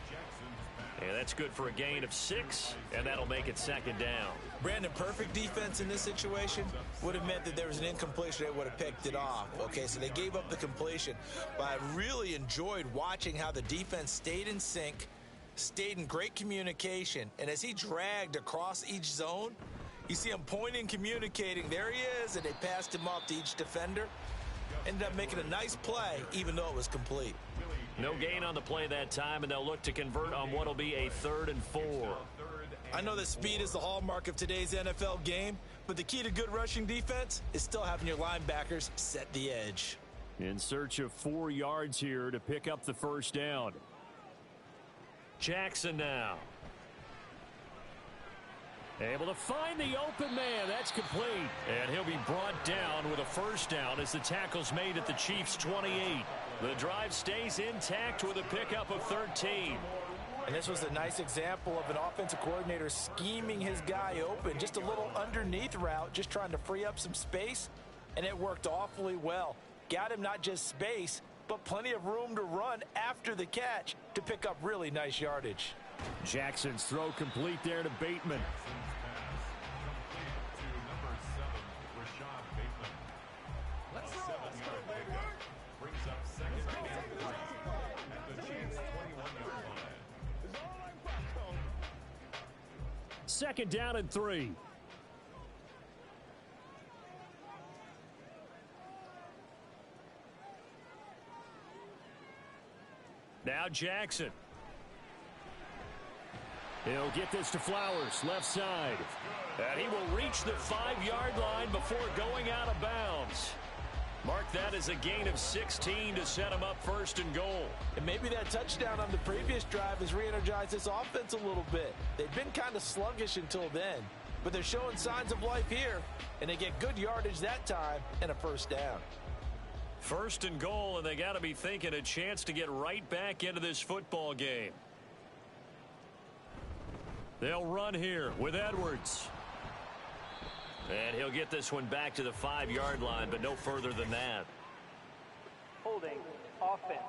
Speaker 2: And that's good for a gain of 6, and that'll make it second down.
Speaker 3: Brandon, perfect defense in this situation would have meant that there was an incompletion. They would have picked it off. Okay, so they gave up the completion. But I really enjoyed watching how the defense stayed in sync, stayed in great communication. And as he dragged across each zone, you see him pointing, communicating. There he is, and they passed him off to each defender. Ended up making a nice play, even though it was complete.
Speaker 2: No gain on the play that time, and they'll look to convert on what will be a 3rd and 4.
Speaker 3: I know that speed is the hallmark of today's NFL game, but the key to good rushing defense is still having your linebackers set the edge.
Speaker 6: In search of 4 yards here to pick up the first down.
Speaker 2: Jackson now.
Speaker 6: Able to find the open man. That's complete.
Speaker 2: And he'll be brought down with a first down as the tackle's made at the Chiefs' 28. The drive stays intact with a pickup of 13.
Speaker 3: And this was a nice example of an offensive coordinator scheming his guy open. Just a little underneath route, just trying to free up some space. And it worked awfully well. Got him not just space, but plenty of room to run after the catch to pick up really nice yardage.
Speaker 6: Jackson's throw complete there to Bateman. Second down and 3.
Speaker 2: Now Jackson.
Speaker 6: He'll get this to Flowers, left side.
Speaker 2: And he will reach the 5-yard line before going out of bounds. Mark that as a gain of 16 to set him up 1st and goal.
Speaker 3: And maybe that touchdown on the previous drive has re-energized this offense a little bit. They've been kind of sluggish until then, but they're showing signs of life here, and they get good yardage that time and a first down.
Speaker 2: 1st and goal, and they got to be thinking a chance to get right back into this football game. They'll run here with Edwards. And he'll get this one back to the 5-yard line, but no further than that.
Speaker 5: Holding offense.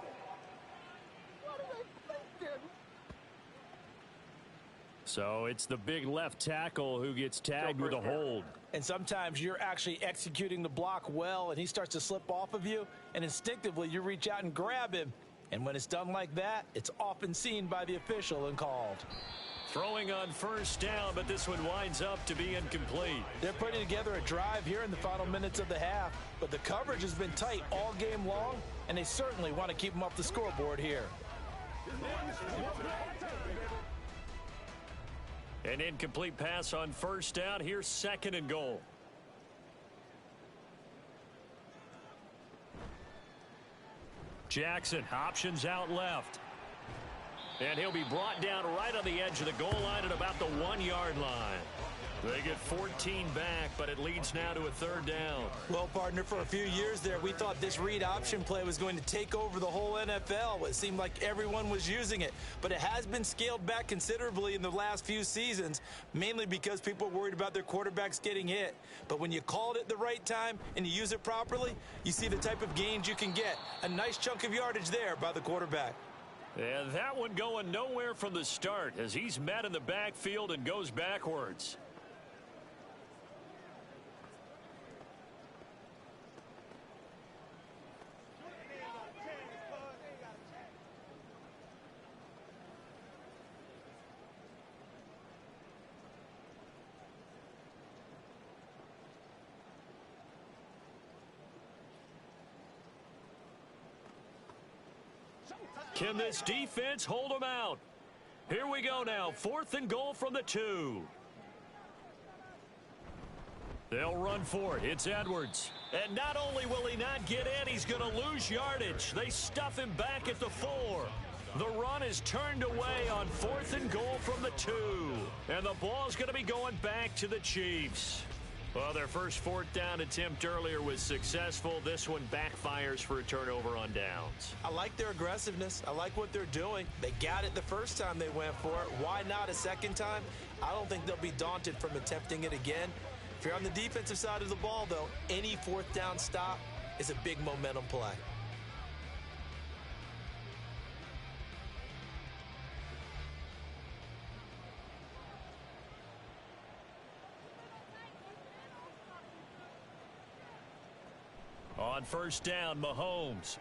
Speaker 6: So it's the big left tackle who gets tagged with a hold.
Speaker 3: And sometimes you're actually executing the block well, and he starts to slip off of you, and instinctively you reach out and grab him. And when it's done like that, it's often seen by the official and called.
Speaker 2: Throwing on first down, but this one winds up to be incomplete.
Speaker 3: They're putting together a drive here in the final minutes of the half, but the coverage has been tight all game long, and they certainly want to keep them off the scoreboard here.
Speaker 2: An incomplete pass on first down. Here's 2nd and goal. Jackson, options out left. And he'll be brought down right on the edge of the goal line at about the 1-yard line. They get 14 back, but it leads now to a 3rd down.
Speaker 3: Well, partner, for a few years there, we thought this read option play was going to take over the whole NFL. It seemed like everyone was using it, but it has been scaled back considerably in the last few seasons, mainly because people are worried about their quarterbacks getting hit. But when you call it at the right time and you use it properly, you see the type of gains you can get. A nice chunk of yardage there by the quarterback.
Speaker 2: And that one going nowhere from the start as he's met in the backfield and goes backwards. Can this defense hold them out? Here we go now. 4th and goal from the 2. They'll run for it. It's Edwards. And not only will he not get in, he's going to lose yardage. They stuff him back at the 4. The run is turned away on 4th and goal from the 2. And the ball's going to be going back to the Chiefs. Well, their first 4th down attempt earlier was successful. This one backfires for a turnover on downs.
Speaker 3: I like their aggressiveness. I like what they're doing. They got it the first time they went for it. Why not a second time? I don't think they'll be daunted from attempting it again. If you're on the defensive side of the ball, though, any 4th down stop is a big momentum play.
Speaker 2: On first down, Mahomes.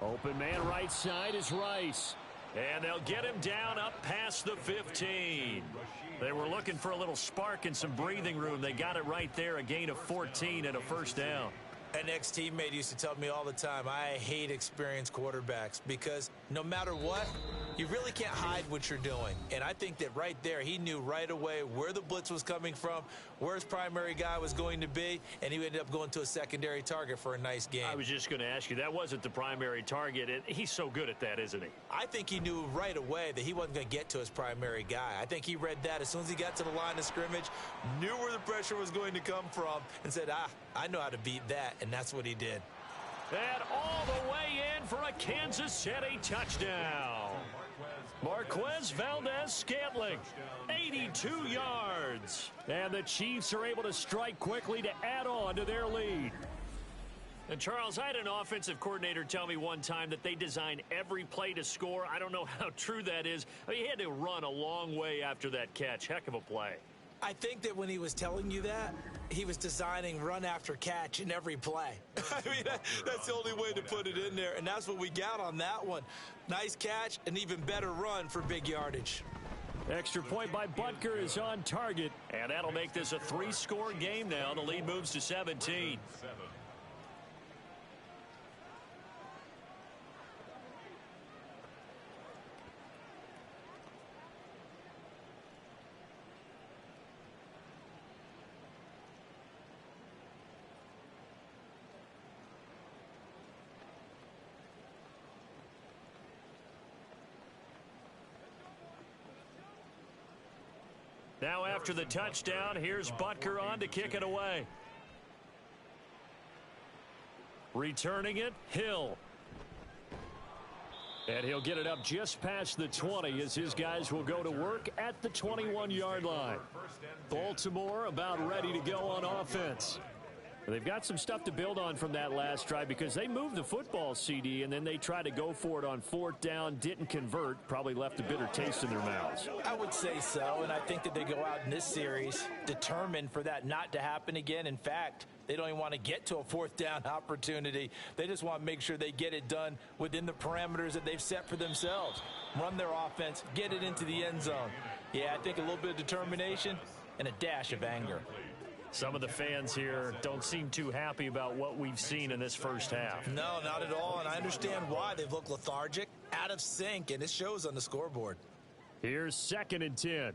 Speaker 6: Open man right side is Rice.
Speaker 2: And they'll get him down up past the 15. They were looking for a little spark and some breathing room. They got it right there, a gain of 14 and a first down.
Speaker 3: An ex-teammate used to tell me all the time, I hate experienced quarterbacks because no matter what, you really can't hide what you're doing. And I think that right there, he knew right away where the blitz was coming from, where his primary guy was going to be, and he ended up going to a secondary target for a nice game.
Speaker 2: I was just going to ask you, that wasn't the primary target. He's so good at that, isn't he?
Speaker 3: I think he knew right away that he wasn't going to get to his primary guy. I think he read that as soon as he got to the line of scrimmage, knew where the pressure was going to come from, and said, I know how to beat that, and that's what he did.
Speaker 2: And all the way in for a Kansas City touchdown. Marquez Valdez-Scantling, 82 yards. And the Chiefs are able to strike quickly to add on to their lead. And, Charles, I had an offensive coordinator tell me one time that they design every play to score. I don't know how true that is. He had to run a long way after that catch. Heck of a play.
Speaker 3: I think that when he was telling you that, he was designing run after catch in every play. I mean, that's the only way to put it in there, and that's what we got on that one. Nice catch, an even better run for big yardage.
Speaker 6: Extra point by Butker is on target.
Speaker 2: And that'll make this a 3-score game now. The lead moves to 17. Now after the touchdown, here's Butker on to kick it away. Returning it, Hill.
Speaker 6: And he'll get it up just past the 20 as his guys will go to work at the 21-yard line. Baltimore about ready to go on offense. They've got some stuff to build on from that last drive because they moved the football, CD, and then they tried to go for it on 4th down, didn't convert, probably left a bitter taste in their mouths.
Speaker 3: I would say so, and I think that they go out in this series determined for that not to happen again. In fact, they don't even want to get to a 4th down opportunity. They just want to make sure they get it done within the parameters that they've set for themselves. Run their offense, get it into the end zone. Yeah, I think a little bit of determination and a dash of anger.
Speaker 2: Some of the fans here don't seem too happy about what we've seen in this first half.
Speaker 3: No, not at all, and I understand why. They've looked lethargic, out of sync, and it shows on the scoreboard.
Speaker 6: Here's 2nd and 10.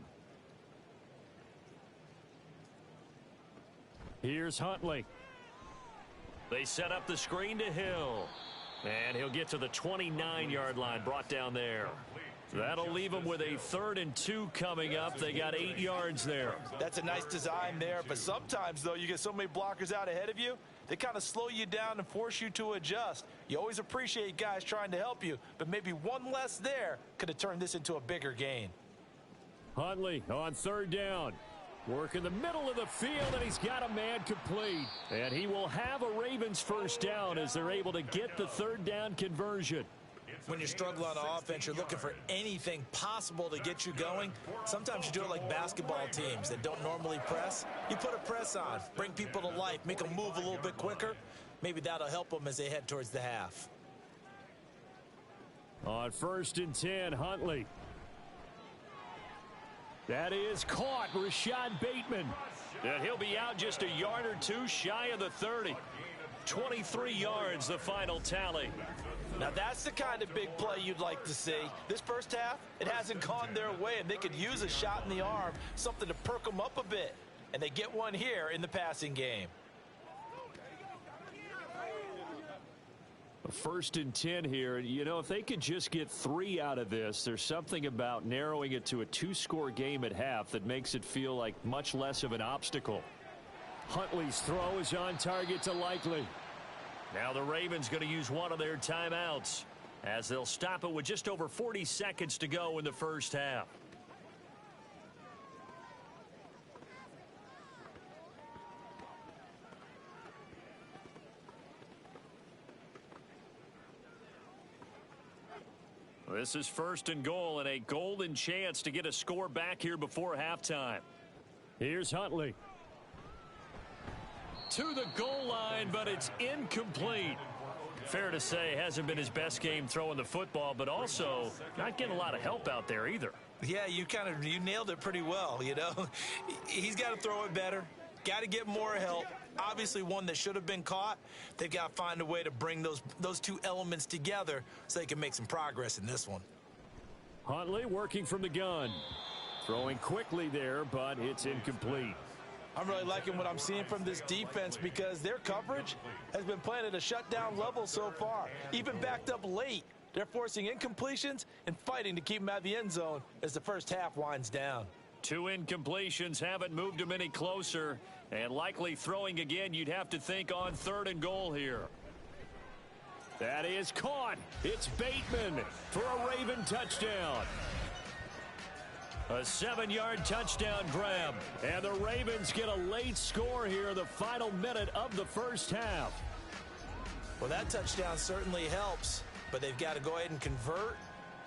Speaker 6: Here's Huntley.
Speaker 2: They set up the screen to Hill. And he'll get to the 29-yard line, brought down there. That'll leave them with a 3rd and 2 coming up. They got 8 yards there.
Speaker 3: That's a nice design there, but sometimes, though, you get so many blockers out ahead of you, they kind of slow you down and force you to adjust. You always appreciate guys trying to help you, but maybe one less there could have turned this into a bigger gain.
Speaker 6: Huntley on 3rd down. Work in the middle of the field, and he's got a man complete. And he will have a Ravens first down as they're able to get the 3rd down conversion.
Speaker 3: When you struggle on offense, you're looking for anything possible to get you going. Sometimes you do it like basketball teams that don't normally press. You put a press on, bring people to life, make them move a little bit quicker. Maybe that'll help them as they head towards the half.
Speaker 6: On 1st and 10, Huntley. That is caught, Rashad Bateman.
Speaker 2: And he'll be out just a yard or two shy of the 30. 23 yards, the final tally.
Speaker 3: Now, that's the kind of big play you'd like to see. This first half, it hasn't gone their way, and they could use a shot in the arm, something to perk them up a bit. And they get one here in the passing game.
Speaker 6: 1st and 10 here. You know, if they could just get 3 out of this, there's something about narrowing it to a 2-score game at half that makes it feel like much less of an obstacle. Huntley's throw is on target to Likely.
Speaker 2: Now the Ravens going to use one of their timeouts as they'll stop it with just over 40 seconds to go in the first half. This is 1st and goal and a golden chance to get a score back here before halftime.
Speaker 6: Here's Huntley.
Speaker 2: To the goal line, but it's incomplete. Fair to say, hasn't been his best game throwing the football, but also not getting a lot of help out there either.
Speaker 3: Yeah, you nailed it pretty well, you know. He's got to throw it better. Got to get more help. Obviously one that should have been caught. They've got to find a way to bring those two elements together so they can make some progress in this one.
Speaker 6: Huntley working from the gun. Throwing quickly there, but it's incomplete.
Speaker 3: I'm really liking what I'm seeing from this defense because their coverage has been playing at a shutdown level so far. Even backed up late, they're forcing incompletions and fighting to keep them out of the end zone as the first half winds down.
Speaker 2: 2 incompletions haven't moved them any closer, and likely throwing again, you'd have to think on 3rd and goal here.
Speaker 6: That is caught. It's Bateman for a Raven touchdown.
Speaker 2: A 7-yard touchdown grab.
Speaker 6: And the Ravens get a late score here in the final minute of the first half.
Speaker 3: Well, that touchdown certainly helps, but they've got to go ahead and convert,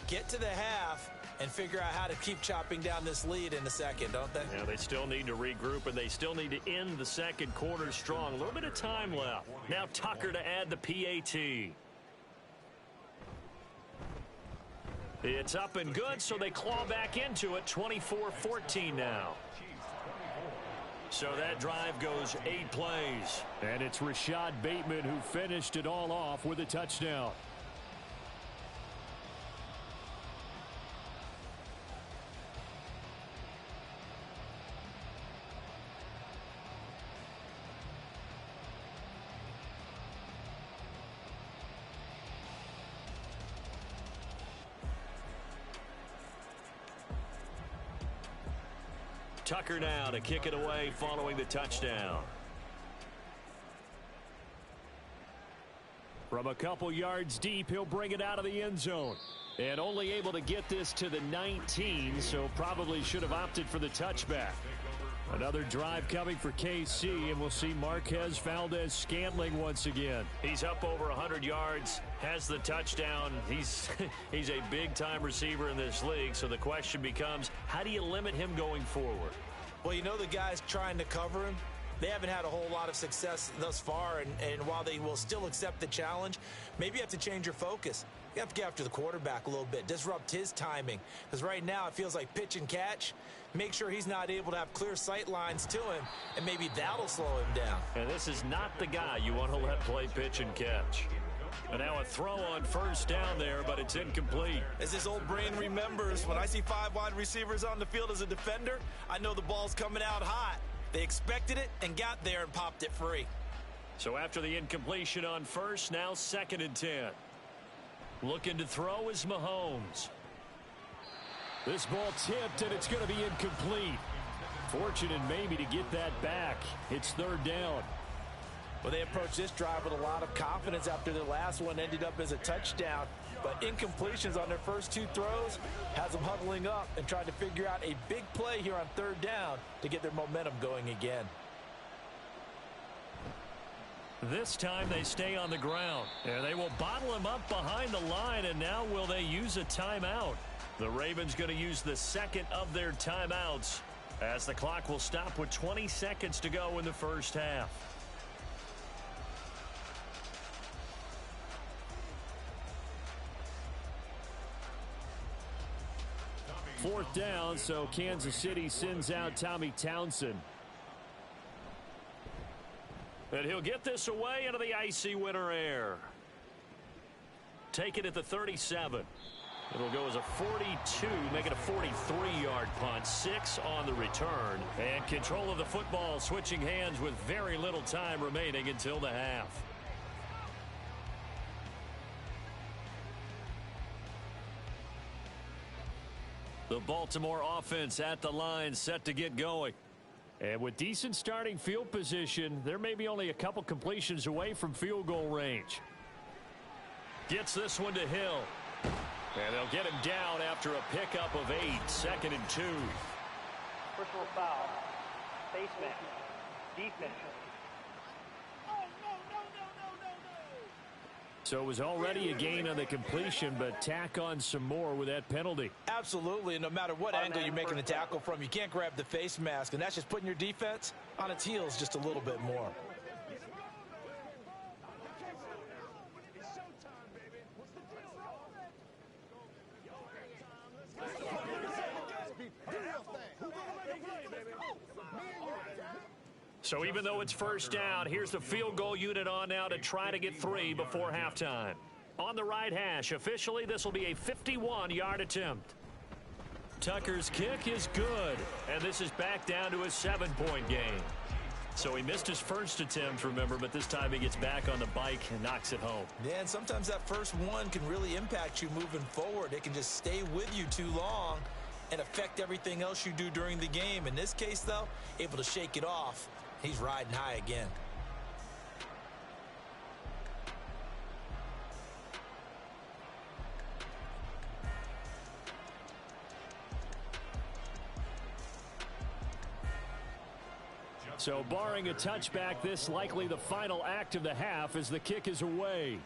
Speaker 3: get to the half, and figure out how to keep chopping down this lead in the second, don't they?
Speaker 2: Yeah, they still need to regroup, and they still need to end the second quarter strong. A little bit of time left. Now Tucker to add the PAT. It's up and good, so they claw back into it, 24-14 now. So that drive goes 8 plays.
Speaker 6: And it's Rashad Bateman who finished it all off with a touchdown.
Speaker 2: Tucker now to kick it away following the touchdown.
Speaker 6: From a couple yards deep, he'll bring it out of the end zone. And only able to get this to the 19, so probably should have opted for the touchback. Another drive coming for KC, and we'll see Marquez Valdez-Scantling once again.
Speaker 2: He's up over 100 yards, has the touchdown. He's a big-time receiver in this league, so the question becomes, how do you limit him going forward?
Speaker 3: Well, you know the guys trying to cover him, they haven't had a whole lot of success thus far, and while they will still accept the challenge, maybe you have to change your focus. You have to get after the quarterback a little bit, disrupt his timing, because right now it feels like pitch and catch. Make sure he's not able to have clear sight lines to him, and maybe that'll slow him down.
Speaker 2: And this is not the guy you want to let play pitch and catch. And now a throw on first down there, but it's incomplete.
Speaker 3: As his old brain remembers, when I see 5 wide receivers on the field as a defender, I know the ball's coming out hot. They expected it and got there and popped it free.
Speaker 2: So after the incompletion on first, now 2nd and 10. Looking to throw is Mahomes.
Speaker 6: This ball tipped, and it's going to be incomplete. Fortunate maybe to get that back. It's 3rd down.
Speaker 3: Well, they approached this drive with a lot of confidence after their last one ended up as a touchdown. But incompletions on their first 2 throws has them huddling up and trying to figure out a big play here on 3rd down to get their momentum going again.
Speaker 2: This time they stay on the ground. And they will bottle him up behind the line, and now will they use a timeout? The Ravens going to use the 2nd of their timeouts as the clock will stop with 20 seconds to go in the first half.
Speaker 6: Fourth down, so Kansas City sends out Tommy Townsend.
Speaker 2: And he'll get this away into the icy winter air. Take it at the 37. It'll go as a 42, make it a 43-yard punt, 6 on the return. And control of the football switching hands with very little time remaining until the half. The Baltimore offense at the line, set to get going.
Speaker 6: And with decent starting field position, they're maybe only a couple completions away from field goal range.
Speaker 2: Gets this one to Hill. And they'll get him down after a pickup of 8, 2nd and 2.
Speaker 5: Personal foul. Face mask. Defense.
Speaker 6: So it was already a gain on the completion, but tack on some more with that penalty.
Speaker 3: Absolutely. No matter what angle you're making the tackle from, you can't grab the face mask, and that's just putting your defense on its heels just a little bit more.
Speaker 6: So even though it's first down, here's the field goal unit on now to try to get 3 before halftime. On the right hash, officially this will be a 51-yard attempt. Tucker's kick is good, and this is back down to a 7-point game. So he missed his first attempt, remember, but this time he gets back on the bike and knocks it home.
Speaker 3: Yeah, and sometimes that first one can really impact you moving forward. It can just stay with you too long and affect everything else you do during the game. In this case, though, able to shake it off. He's riding high again.
Speaker 6: So barring a touchback, this likely the final act of the half as the kick is away.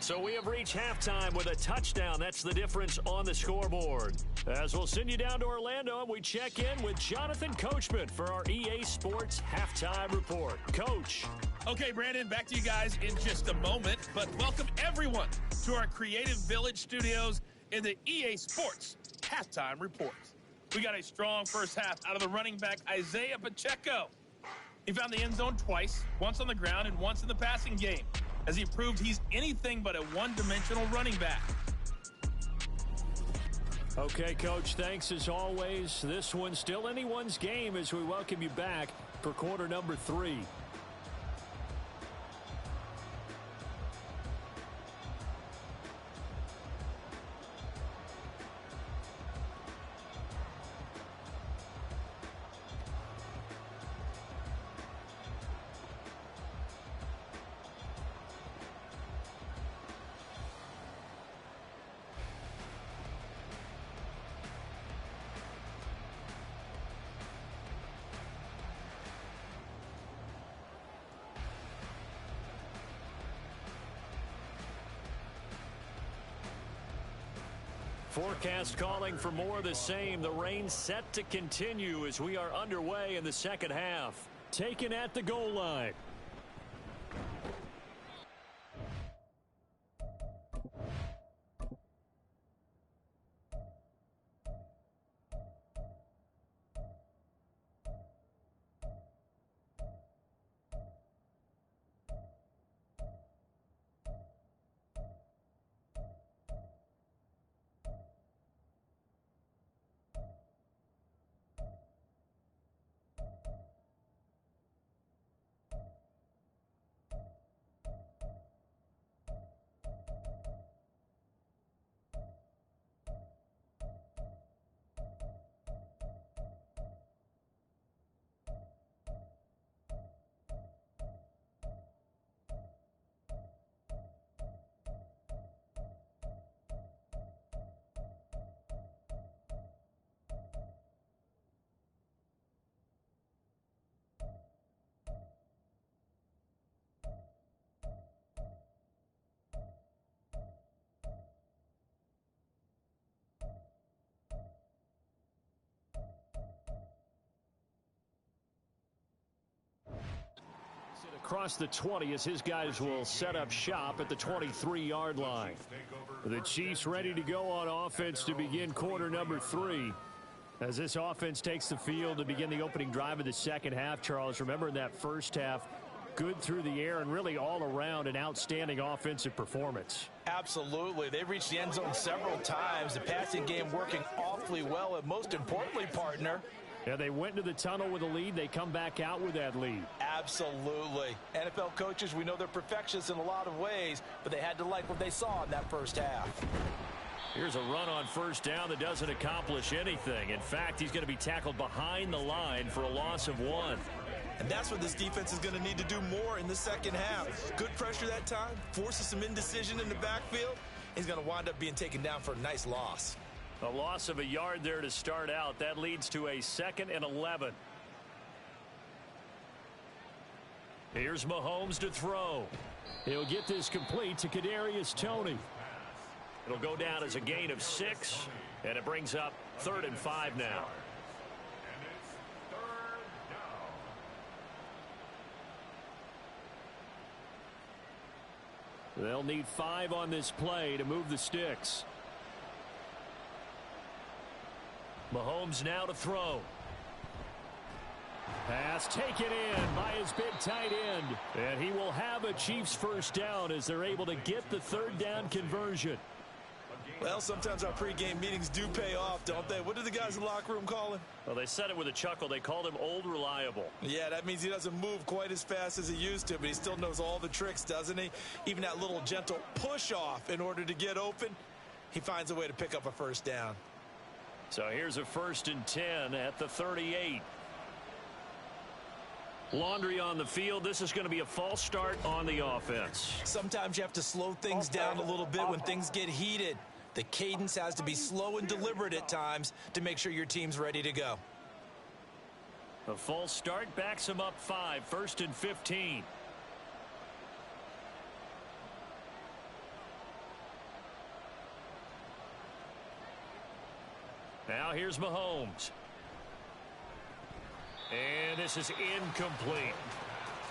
Speaker 6: So we have reached halftime with a touchdown. That's the difference on the scoreboard. As we'll send you down to Orlando, and we check in with Jonathan Coachman for our EA Sports Halftime Report. Coach.
Speaker 7: Okay, Brandon, back to you guys in just a moment, but welcome everyone to our Creative Village studios in the EA Sports Halftime Report. We got a strong first half out of the running back, Isaiah Pacheco. He found the end zone twice, once on the ground and once in the passing game, as he proved he's anything but a one-dimensional running back.
Speaker 6: Okay, Coach, thanks as always. This one's still anyone's game as we welcome you back for quarter number 3. Forecast calling for more of the same. The rain set to continue as we are underway in the second half. Taken at the goal line. Across the 20 as his guys will set up shop at the 23-yard line. The Chiefs ready to go on offense to begin quarter number 3. As this offense takes the field to begin the opening drive of the second half, Charles, remember in that first half, good through the air and really all around an outstanding offensive performance.
Speaker 3: Absolutely. They reached the end zone several times. The passing game working awfully well, and most importantly, partner,
Speaker 6: Yeah, they went into the tunnel with a lead. They come back out with that lead.
Speaker 3: Absolutely. NFL coaches, we know they're perfectionists in a lot of ways, but they had to like what they saw in that first half.
Speaker 2: Here's a run on first down that doesn't accomplish anything. In fact, he's going to be tackled behind the line for a loss of 1.
Speaker 3: And that's what this defense is going to need to do more in the second half. Good pressure that time, forces some indecision in the backfield. He's going to wind up being taken down for a nice loss.
Speaker 2: A loss of a yard there to start out. That leads to a 2nd and 11. Here's Mahomes to throw.
Speaker 6: He'll get this complete to Kadarius Toney.
Speaker 2: It'll go down as a gain of 6, and it brings up 3rd and 5 now.
Speaker 6: They'll need 5 on this play to move the sticks.
Speaker 2: Mahomes now to throw.
Speaker 6: Pass taken in by his big tight end. And he will have a Chiefs first down as they're able to get the 3rd down conversion.
Speaker 3: Well, sometimes our pregame meetings do pay off, don't they? What do the guys in the locker room call him?
Speaker 2: Well, they said it with a chuckle. They called him Old Reliable.
Speaker 3: Yeah, that means he doesn't move quite as fast as he used to, but he still knows all the tricks, doesn't he? Even that little gentle push-off in order to get open, he finds a way to pick up a first down.
Speaker 2: So here's a 1st and 10 at the 38. Laundry on the field. This is going to be a false start on the offense.
Speaker 3: Sometimes you have to slow things down a little bit when things get heated. The cadence has to be slow and deliberate at times to make sure your team's ready to go.
Speaker 2: A false start backs him up 5. 1st and 15. Now here's Mahomes. And this is incomplete.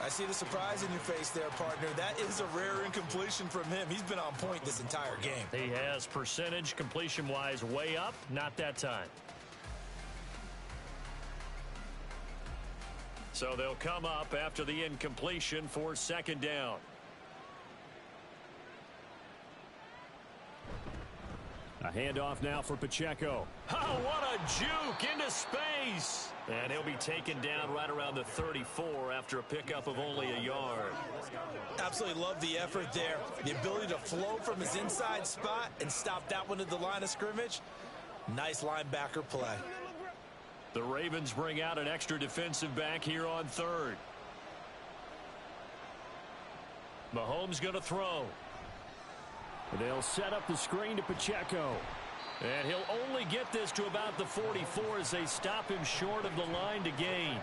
Speaker 3: I see the surprise in your face there, partner. That is a rare incompletion from him. He's been on point this entire game.
Speaker 2: He has percentage completion-wise way up. Not that time. So they'll come up after the incompletion for 2nd down.
Speaker 6: A handoff now for Pacheco.
Speaker 2: Oh, what a juke into space. And he'll be taken down right around the 34 after a pickup of only a yard.
Speaker 3: Absolutely love the effort there. The ability to flow from his inside spot and stop that one at the line of scrimmage. Nice linebacker play.
Speaker 2: The Ravens bring out an extra defensive back here on 3rd. Mahomes going to throw.
Speaker 6: They'll set up the screen to Pacheco.
Speaker 2: And he'll only get this to about the 44 as they stop him short of the line to gain.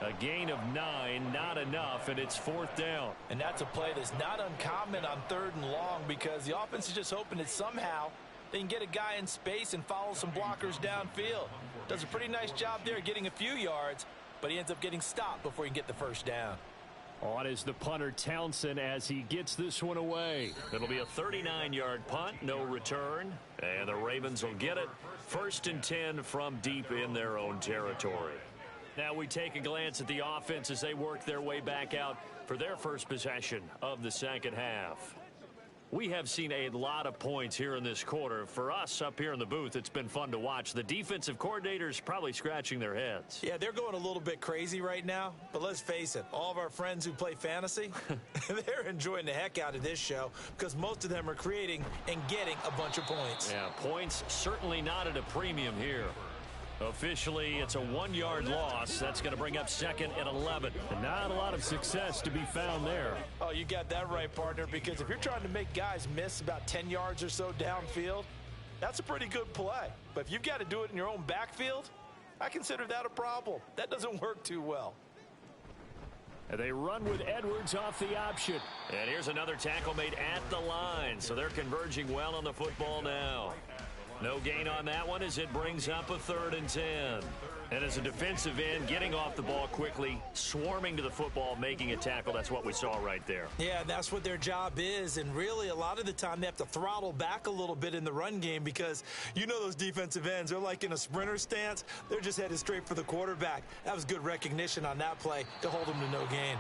Speaker 2: A gain of 9, not enough, and it's 4th down.
Speaker 3: And that's a play that's not uncommon on 3rd and long because the offense is just hoping that somehow they can get a guy in space and follow some blockers downfield. Does a pretty nice job there getting a few yards, but he ends up getting stopped before he can get the first down.
Speaker 6: On is the punter Townsend as he gets this one away.
Speaker 2: It'll be a 39-yard punt, no return, and the Ravens will get it. 1st and 10 from deep in their own territory. Now we take a glance at the offense as they work their way back out for their first possession of the second half. We have seen a lot of points here in this quarter. For us up here in the booth, it's been fun to watch. The defensive coordinators probably scratching their heads.
Speaker 3: Yeah, they're going a little bit crazy right now. But let's face it, all of our friends who play fantasy, they're enjoying the heck out of this show because most of them are creating and getting a bunch of points.
Speaker 2: Yeah, points certainly not at a premium here. Officially, it's a 1-yard loss. That's going to bring up 2nd and 11.
Speaker 6: And not a lot of success to be found there.
Speaker 3: Oh, you got that right, partner, because if you're trying to make guys miss about 10 yards or so downfield, that's a pretty good play. But if you've got to do it in your own backfield, I consider that a problem. That doesn't work too well.
Speaker 6: And they run with Edwards off the option.
Speaker 2: And here's another tackle made at the line. So they're converging well on the football now. No gain on that one as it brings up a 3rd and 10. And as a defensive end, getting off the ball quickly, swarming to the football, making a tackle. That's what we saw right there.
Speaker 3: Yeah, that's what their job is. And really, a lot of the time, they have to throttle back a little bit in the run game because you know those defensive ends, they're like in a sprinter stance. They're just headed straight for the quarterback. That was good recognition on that play to hold them to no gain.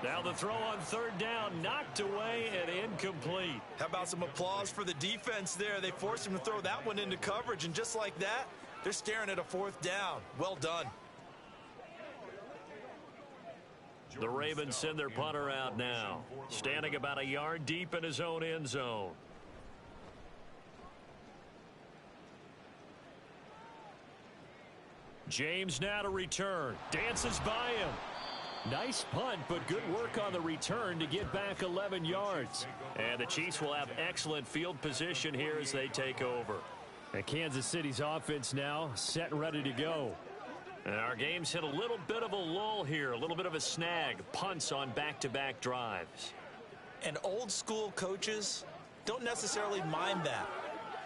Speaker 2: Now the throw on 3rd down, knocked away and incomplete.
Speaker 3: How about some applause for the defense there? They forced him to throw that one into coverage, and just like that, They're staring at a 4th down. Well done.
Speaker 2: The Ravens send their punter out now, standing about a yard deep in his own end zone. James now to return. Dances by him. Nice punt, but good work on the return to get back 11 yards. And the Chiefs will have excellent field position here as they take over.
Speaker 6: And Kansas City's offense now set and ready to go.
Speaker 2: And our game's hit a little bit of a lull here, a little bit of a snag. Punts on back-to-back drives.
Speaker 3: And old school coaches don't necessarily mind that.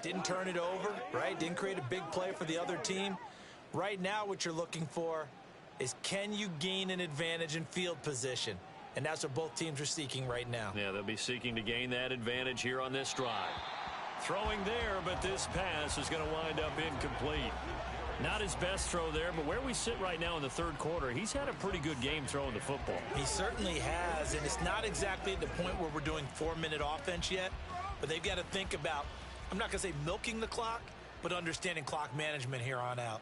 Speaker 3: Didn't turn it over, right? Didn't create a big play for the other team. Right now what you're looking for is, can you gain an advantage in field position? And that's what both teams are seeking right now.
Speaker 2: Yeah, they'll be seeking to gain that advantage here on this drive. Throwing there, but this pass is going to wind up incomplete. Not his best throw there, but where we sit right now in the 3rd quarter, he's had a pretty good game throwing the football.
Speaker 3: He certainly has, and it's not exactly at the point where we're doing 4-minute offense yet, but they've got to think about, I'm not going to say milking the clock, but understanding clock management here on out.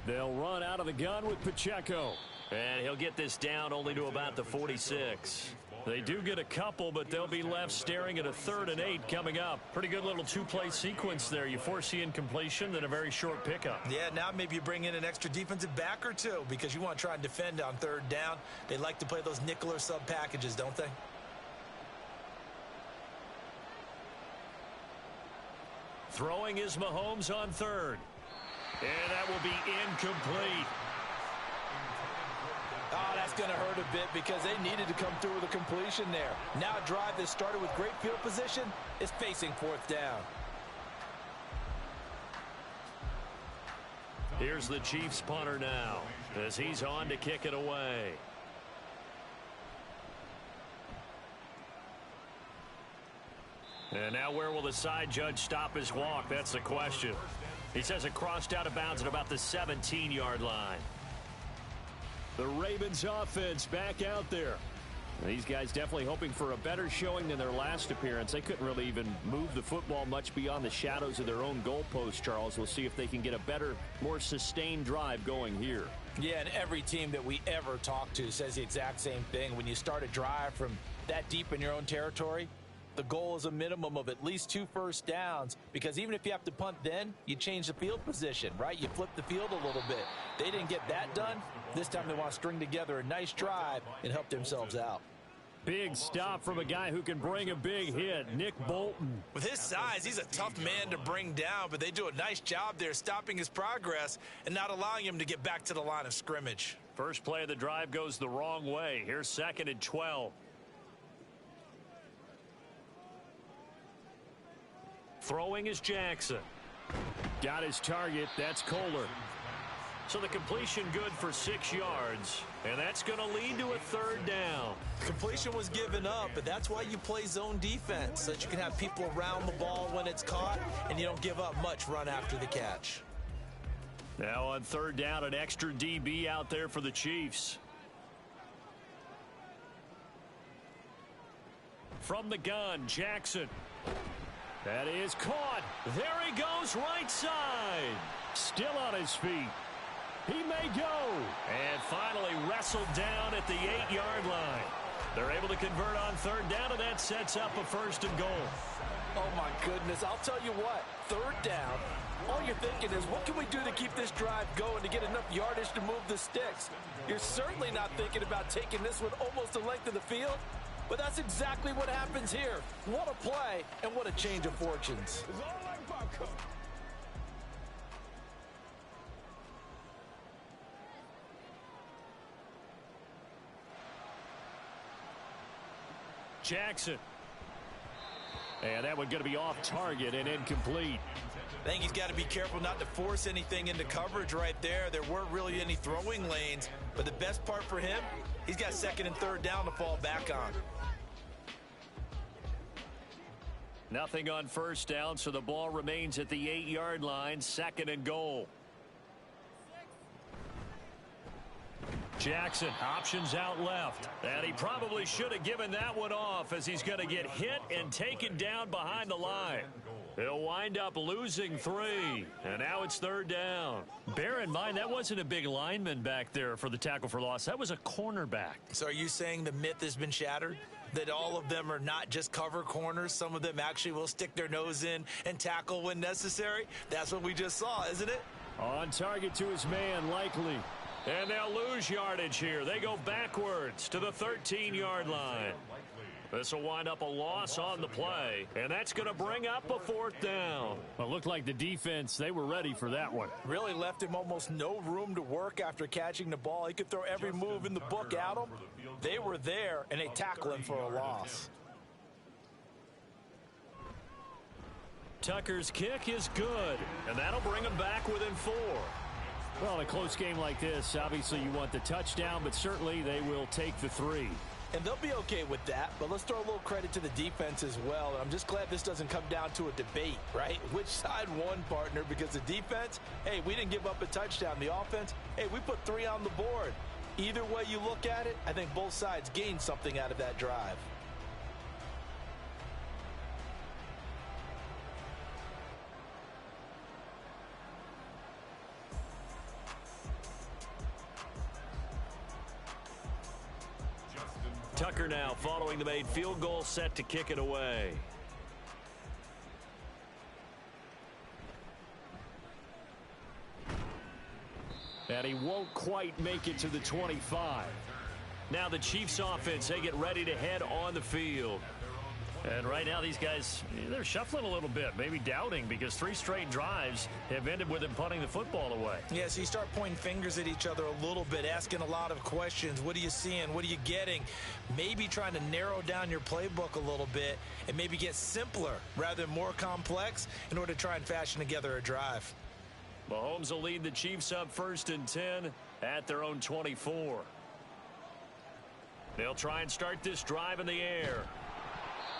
Speaker 6: They'll run out of the gun with Pacheco.
Speaker 2: And he'll get this down only to about the 46.
Speaker 6: They do get a couple, but they'll be left staring at a 3rd and 8 coming up. Pretty good little 2-play sequence there. You foresee incompletion, then a very short pickup.
Speaker 3: Yeah, now maybe you bring in an extra defensive back or two because you want to try and defend on 3rd down. They like to play those nickel or sub packages, don't they?
Speaker 2: Throwing is Mahomes on 3rd. And that will be incomplete.
Speaker 3: Oh, that's going to hurt a bit because they needed to come through with a completion there. Now a drive that started with great field position is facing 4th down.
Speaker 2: Here's the Chiefs punter now as he's on to kick it away. And now where will the side judge stop his walk? That's the question. He says it crossed out of bounds at about the 17-yard line.
Speaker 6: The Ravens offense back out there. These guys definitely hoping for a better showing than their last appearance. They couldn't really even move the football much beyond the shadows of their own goalpost, Charles. We'll see if they can get a better, more sustained drive going here.
Speaker 3: Yeah, and every team that we ever talk to says the exact same thing. When you start a drive from that deep in your own territory, the goal is a minimum of at least 2 first downs, because even if you have to punt then, you change the field position, right? You flip the field a little bit. They didn't get that done. This time they want to string together a nice drive and help themselves out.
Speaker 6: Big stop from a guy who can bring a big hit, Nick Bolton.
Speaker 3: With his size, he's a tough man to bring down, but they do a nice job there stopping his progress and not allowing him to get back to the line of scrimmage.
Speaker 2: First play of the drive goes the wrong way. Here's 2nd and 12. Throwing is Jackson.
Speaker 6: Got his target. That's Kohler.
Speaker 2: So the completion good for 6 yards, and that's going to lead to a 3rd down.
Speaker 3: Completion was given up, but that's why you play zone defense, so that you can have people around the ball when it's caught, and you don't give up much run after the catch.
Speaker 2: Now on 3rd down, an extra DB out there for the Chiefs. From the gun, Jackson.
Speaker 6: That is caught.
Speaker 2: There he goes, right side.
Speaker 6: Still on his feet. He may go.
Speaker 2: And finally wrestled down at the 8-yard line. They're able to convert on 3rd down, and that sets up a 1st and goal.
Speaker 3: Oh, my goodness. I'll tell you what. 3rd down, all you're thinking is, what can we do to keep this drive going to get enough yardage to move the sticks? You're certainly not thinking about taking this one almost the length of the field. But that's exactly what happens here. What a play, and what a change of fortunes.
Speaker 2: Jackson.
Speaker 6: And that one going to be off target and incomplete.
Speaker 3: I think he's got to be careful not to force anything into coverage right there. There weren't really any throwing lanes, but the best part for him, he's got 2nd and 3rd down to fall back on.
Speaker 2: Nothing on 1st down, so the ball remains at the 8-yard line, 2nd and goal. Jackson options out left, and he probably should have given that one off as he's going to get hit and taken down behind the line. They'll wind up losing 3, and now it's 3rd down. Bear in mind, that wasn't a big lineman back there for the tackle for loss. That was a cornerback.
Speaker 3: So are you saying the myth has been shattered? That all of them are not just cover corners? Some of them actually will stick their nose in and tackle when necessary? That's what we just saw, isn't it?
Speaker 6: On target to his man, likely.
Speaker 2: And they'll lose yardage here. They go backwards to the 13-yard line. This will wind up a loss on the play, and that's going to bring up a 4th down.
Speaker 6: Well, it looked like the defense, they were ready for that one.
Speaker 3: Really left him almost no room to work after catching the ball. He could throw every move in the book at him. They were there, and they tackle him for a loss.
Speaker 2: Tucker's kick is good, and that'll bring him back within 4.
Speaker 6: Well, in a close game like this, obviously you want the touchdown, but certainly they will take the 3.
Speaker 3: And they'll be okay with that, but let's throw a little credit to the defense as well. And I'm just glad this doesn't come down to a debate, right? Which side won, partner? Because the defense, hey, we didn't give up a touchdown. The offense, hey, we put 3 on the board. Either way you look at it, I think both sides gained something out of that drive.
Speaker 2: Tucker now following the made field goal, set to kick it away.
Speaker 6: And he won't quite make it to the 25.
Speaker 2: Now the Chiefs offense, they get ready to head on the field. And right now these guys, they're shuffling a little bit, maybe doubting, because 3 straight drives have ended with them punting the football away.
Speaker 3: Yeah, so you start pointing fingers at each other a little bit, asking a lot of questions. What are you seeing? What are you getting? Maybe trying to narrow down your playbook a little bit and maybe get simpler rather than more complex in order to try and fashion together a drive.
Speaker 2: Mahomes will lead the Chiefs up 1st and 10 at their own 24. They'll try and start this drive in the air.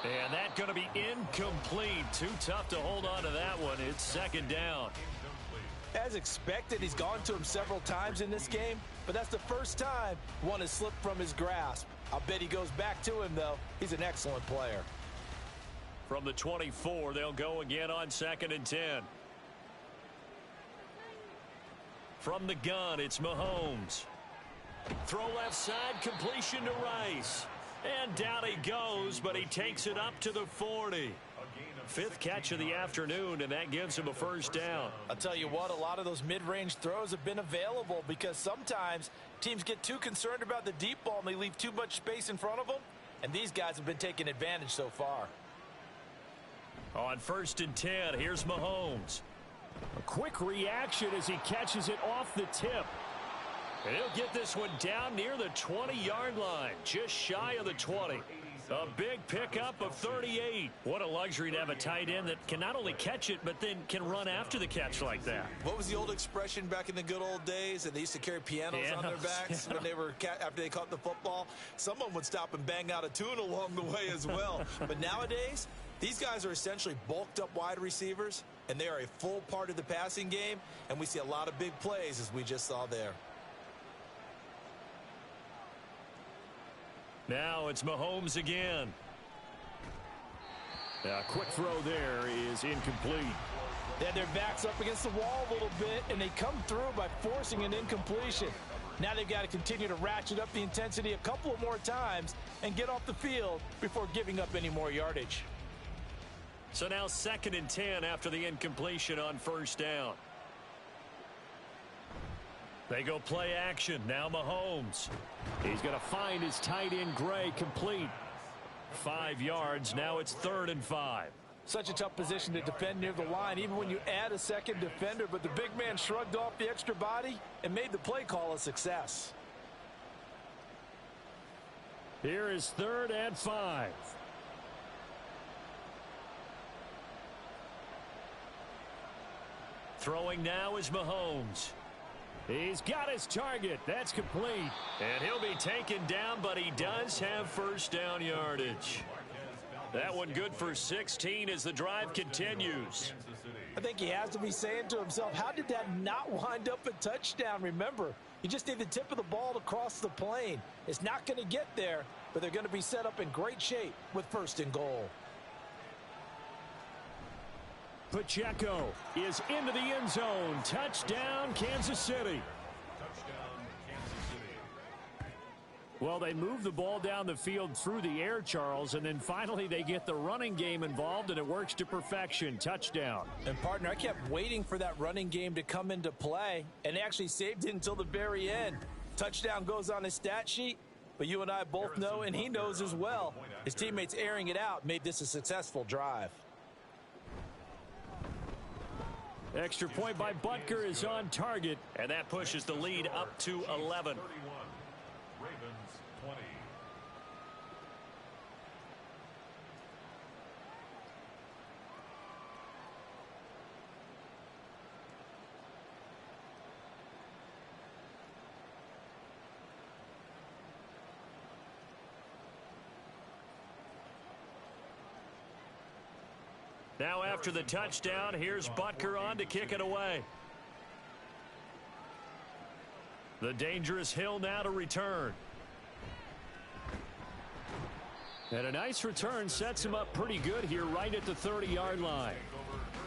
Speaker 2: And that's going to be incomplete. Too tough to hold on to that one. It's 2nd down.
Speaker 3: As expected, he's gone to him several times in this game, but that's the first time one has slipped from his grasp. I'll bet he goes back to him, though. He's an excellent player.
Speaker 2: From the 24, they'll go again on 2nd and 10. From the gun, it's Mahomes. Throw left side, completion to Rice. And down he goes, but he takes it up to the 40. 5th catch of the afternoon, and that gives him a 1st down.
Speaker 3: I'll tell you what, a lot of those mid-range throws have been available because sometimes teams get too concerned about the deep ball and they leave too much space in front of them, and these guys have been taking advantage so far.
Speaker 2: On 1st and 10, here's Mahomes.
Speaker 6: A quick reaction as he catches it off the tip.
Speaker 2: And he'll get this one down near the 20-yard line, just shy of the 20. A big pickup of 38. What a luxury to have a tight end that can not only catch it, but then can run after the catch like that.
Speaker 3: What was the old expression back in the good old days? That they used to carry pianos on their backs when they were after they caught the football. Someone would stop and bang out a tune along the way as well. But nowadays, these guys are essentially bulked up wide receivers, and they are a full part of the passing game, and we see a lot of big plays as we just saw there.
Speaker 2: Now it's Mahomes again.
Speaker 6: A quick throw there is incomplete.
Speaker 3: They had their backs up against the wall a little bit, and they come through by forcing an incompletion. Now they've got to continue to ratchet up the intensity a couple of more times and get off the field before giving up any more yardage.
Speaker 2: So now 2nd and 10 after the incompletion on 1st down. They go play action. Now Mahomes.
Speaker 6: He's going to find his tight end Gray complete.
Speaker 2: 5 yards. Now it's 3rd and 5.
Speaker 3: Such a tough position to defend near the line, even when you add a second defender. But the big man shrugged off the extra body and made the play call a success.
Speaker 6: Here is 3rd and 5.
Speaker 2: Throwing now is Mahomes.
Speaker 6: He's got his target. That's complete.
Speaker 2: And he'll be taken down, but he does have 1st down yardage. That one good for 16 as the drive continues.
Speaker 3: I think he has to be saying to himself, how did that not wind up a touchdown? Remember, you just need the tip of the ball to cross the plane. It's not going to get there, but they're going to be set up in great shape with 1st and goal.
Speaker 6: Pacheco is into the end zone. Touchdown, Kansas City. Well, they move the ball down the field through the air, Charles, and then finally they get the running game involved, and it works to perfection. Touchdown.
Speaker 3: And, partner, I kept waiting for that running game to come into play, and they actually saved it until the very end. Touchdown goes on his stat sheet, but you and I both know, and he knows as well, his teammates airing it out made this a successful drive.
Speaker 6: Extra point by Butker is on target,
Speaker 2: and that pushes the lead up to 11.
Speaker 4: Ravens 20.
Speaker 2: Now after the touchdown, here's Butker on to kick it away. The dangerous Hill now to return.
Speaker 6: And a nice return sets him up pretty good here right at the 30-yard line.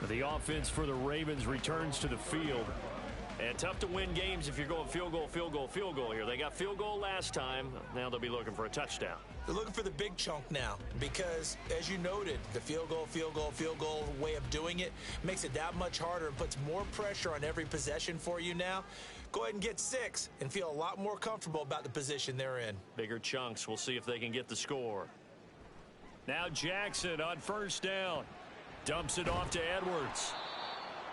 Speaker 6: The offense for the Ravens returns to the field.
Speaker 2: And tough to win games if you're going field goal, field goal, field goal here. They got field goal last time. Now they'll be looking for a touchdown.
Speaker 3: They're looking for the big chunk now because, as you noted, the field goal way of doing it makes it that much harder and puts more pressure on every possession for you now. Go ahead and get 6 and feel a lot more comfortable about the position they're in.
Speaker 2: Bigger chunks. We'll see if they can get the score. Now Jackson on first down. Dumps it off to Edwards.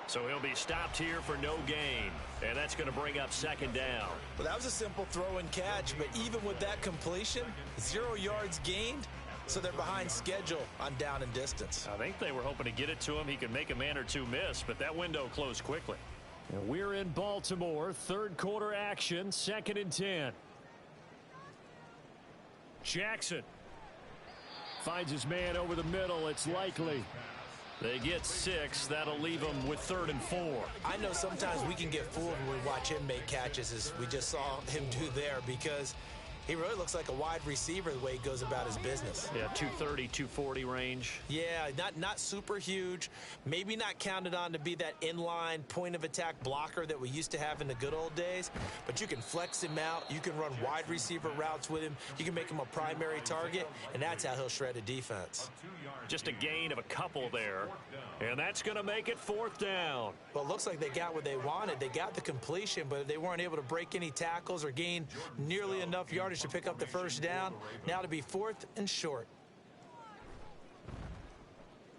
Speaker 2: So he'll be stopped here for no gain. And that's going to bring up second down.
Speaker 3: Well, that was a simple throw and catch, but even with that completion, 0 yards gained, so they're behind schedule on down and distance.
Speaker 2: I think they were hoping to get it to him. He could make a man or two miss, but that window closed quickly.
Speaker 6: And we're in Baltimore, third quarter action, 2nd and 10. Jackson finds his man over the middle. It's likely.
Speaker 2: They get 6. That'll leave them with 3rd and 4.
Speaker 3: I know sometimes we can get fooled when we watch him make catches, as we just saw him do there, because he really looks like a wide receiver the way he goes about his business.
Speaker 2: Yeah, 230, 240 range.
Speaker 3: Yeah, not super huge. Maybe not counted on to be that inline point-of-attack blocker that we used to have in the good old days. But you can flex him out. You can run wide receiver routes with him. You can make him a primary target, and that's how he'll shred a defense.
Speaker 2: Just a gain of a couple there. And that's going to make it 4th down.
Speaker 3: Well, it looks like they got what they wanted. They got the completion, but they weren't able to break any tackles or gain nearly enough yardage to pick up the first down. Now to be 4th and short.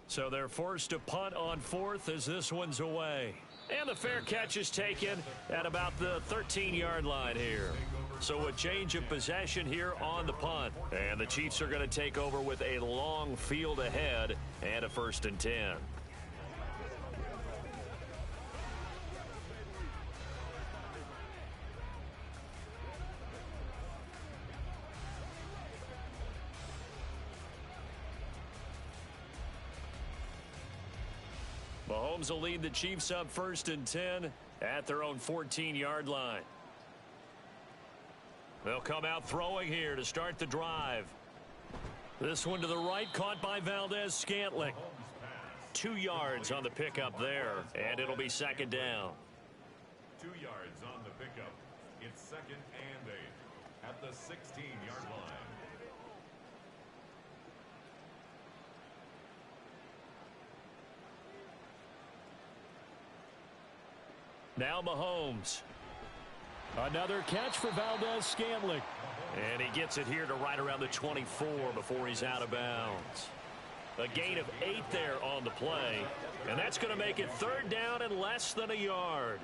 Speaker 6: So they're forced to punt on 4th as this one's away.
Speaker 2: And the fair catch is taken at about the 13-yard line here. So a change of possession here on the punt. And the Chiefs are going to take over with a long field ahead and a 1st and 10. Mahomes will lead the Chiefs up 1st and 10 at their own 14-yard line. They'll come out throwing here to start the drive. This one to the right, caught by Valdez-Scantling. 2 yards on the pickup there, and it'll be 2nd down.
Speaker 4: 2 yards on the pickup. It's 2nd and 8 at the 16-yard line.
Speaker 6: Now Mahomes. Another catch for Valdez-Scantling.
Speaker 2: And he gets it here to right around the 24 before he's out of bounds. A gain of 8 there on the play. And that's going to make it 3rd down and less than a yard.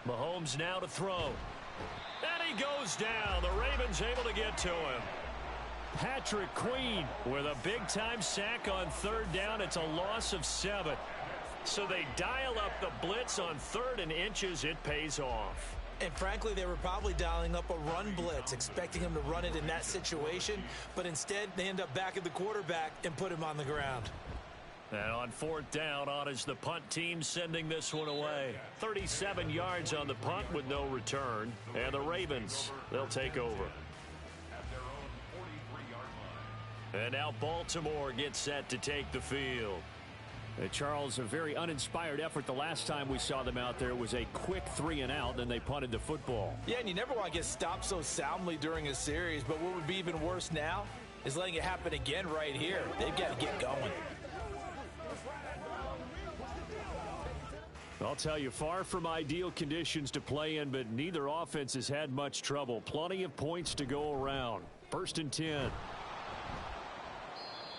Speaker 2: Mahomes now to throw. And he goes down. The Ravens able to get to him.
Speaker 6: Patrick Queen with a big-time sack on 3rd down. It's a loss of 7.
Speaker 2: So they dial up the blitz on 3rd and inches. It pays off.
Speaker 3: And frankly, they were probably dialing up a run blitz, expecting him to run it in that situation. But instead, they end up back at the quarterback and put him on the ground.
Speaker 2: And on fourth down, on is the punt team sending this one away. 37 yards on the punt with no return. And the Ravens, they'll take over. And now Baltimore gets set to take the field.
Speaker 6: Charles, a very uninspired effort the last time we saw them out there. It was a quick 3 and out, and they punted the football.
Speaker 3: Yeah, and you never want to get stopped so soundly during a series, but what would be even worse now is letting it happen again right here. They've got to get going.
Speaker 6: I'll tell you, far from ideal conditions to play in, but neither offense has had much trouble. Plenty of points to go around. 1st and 10.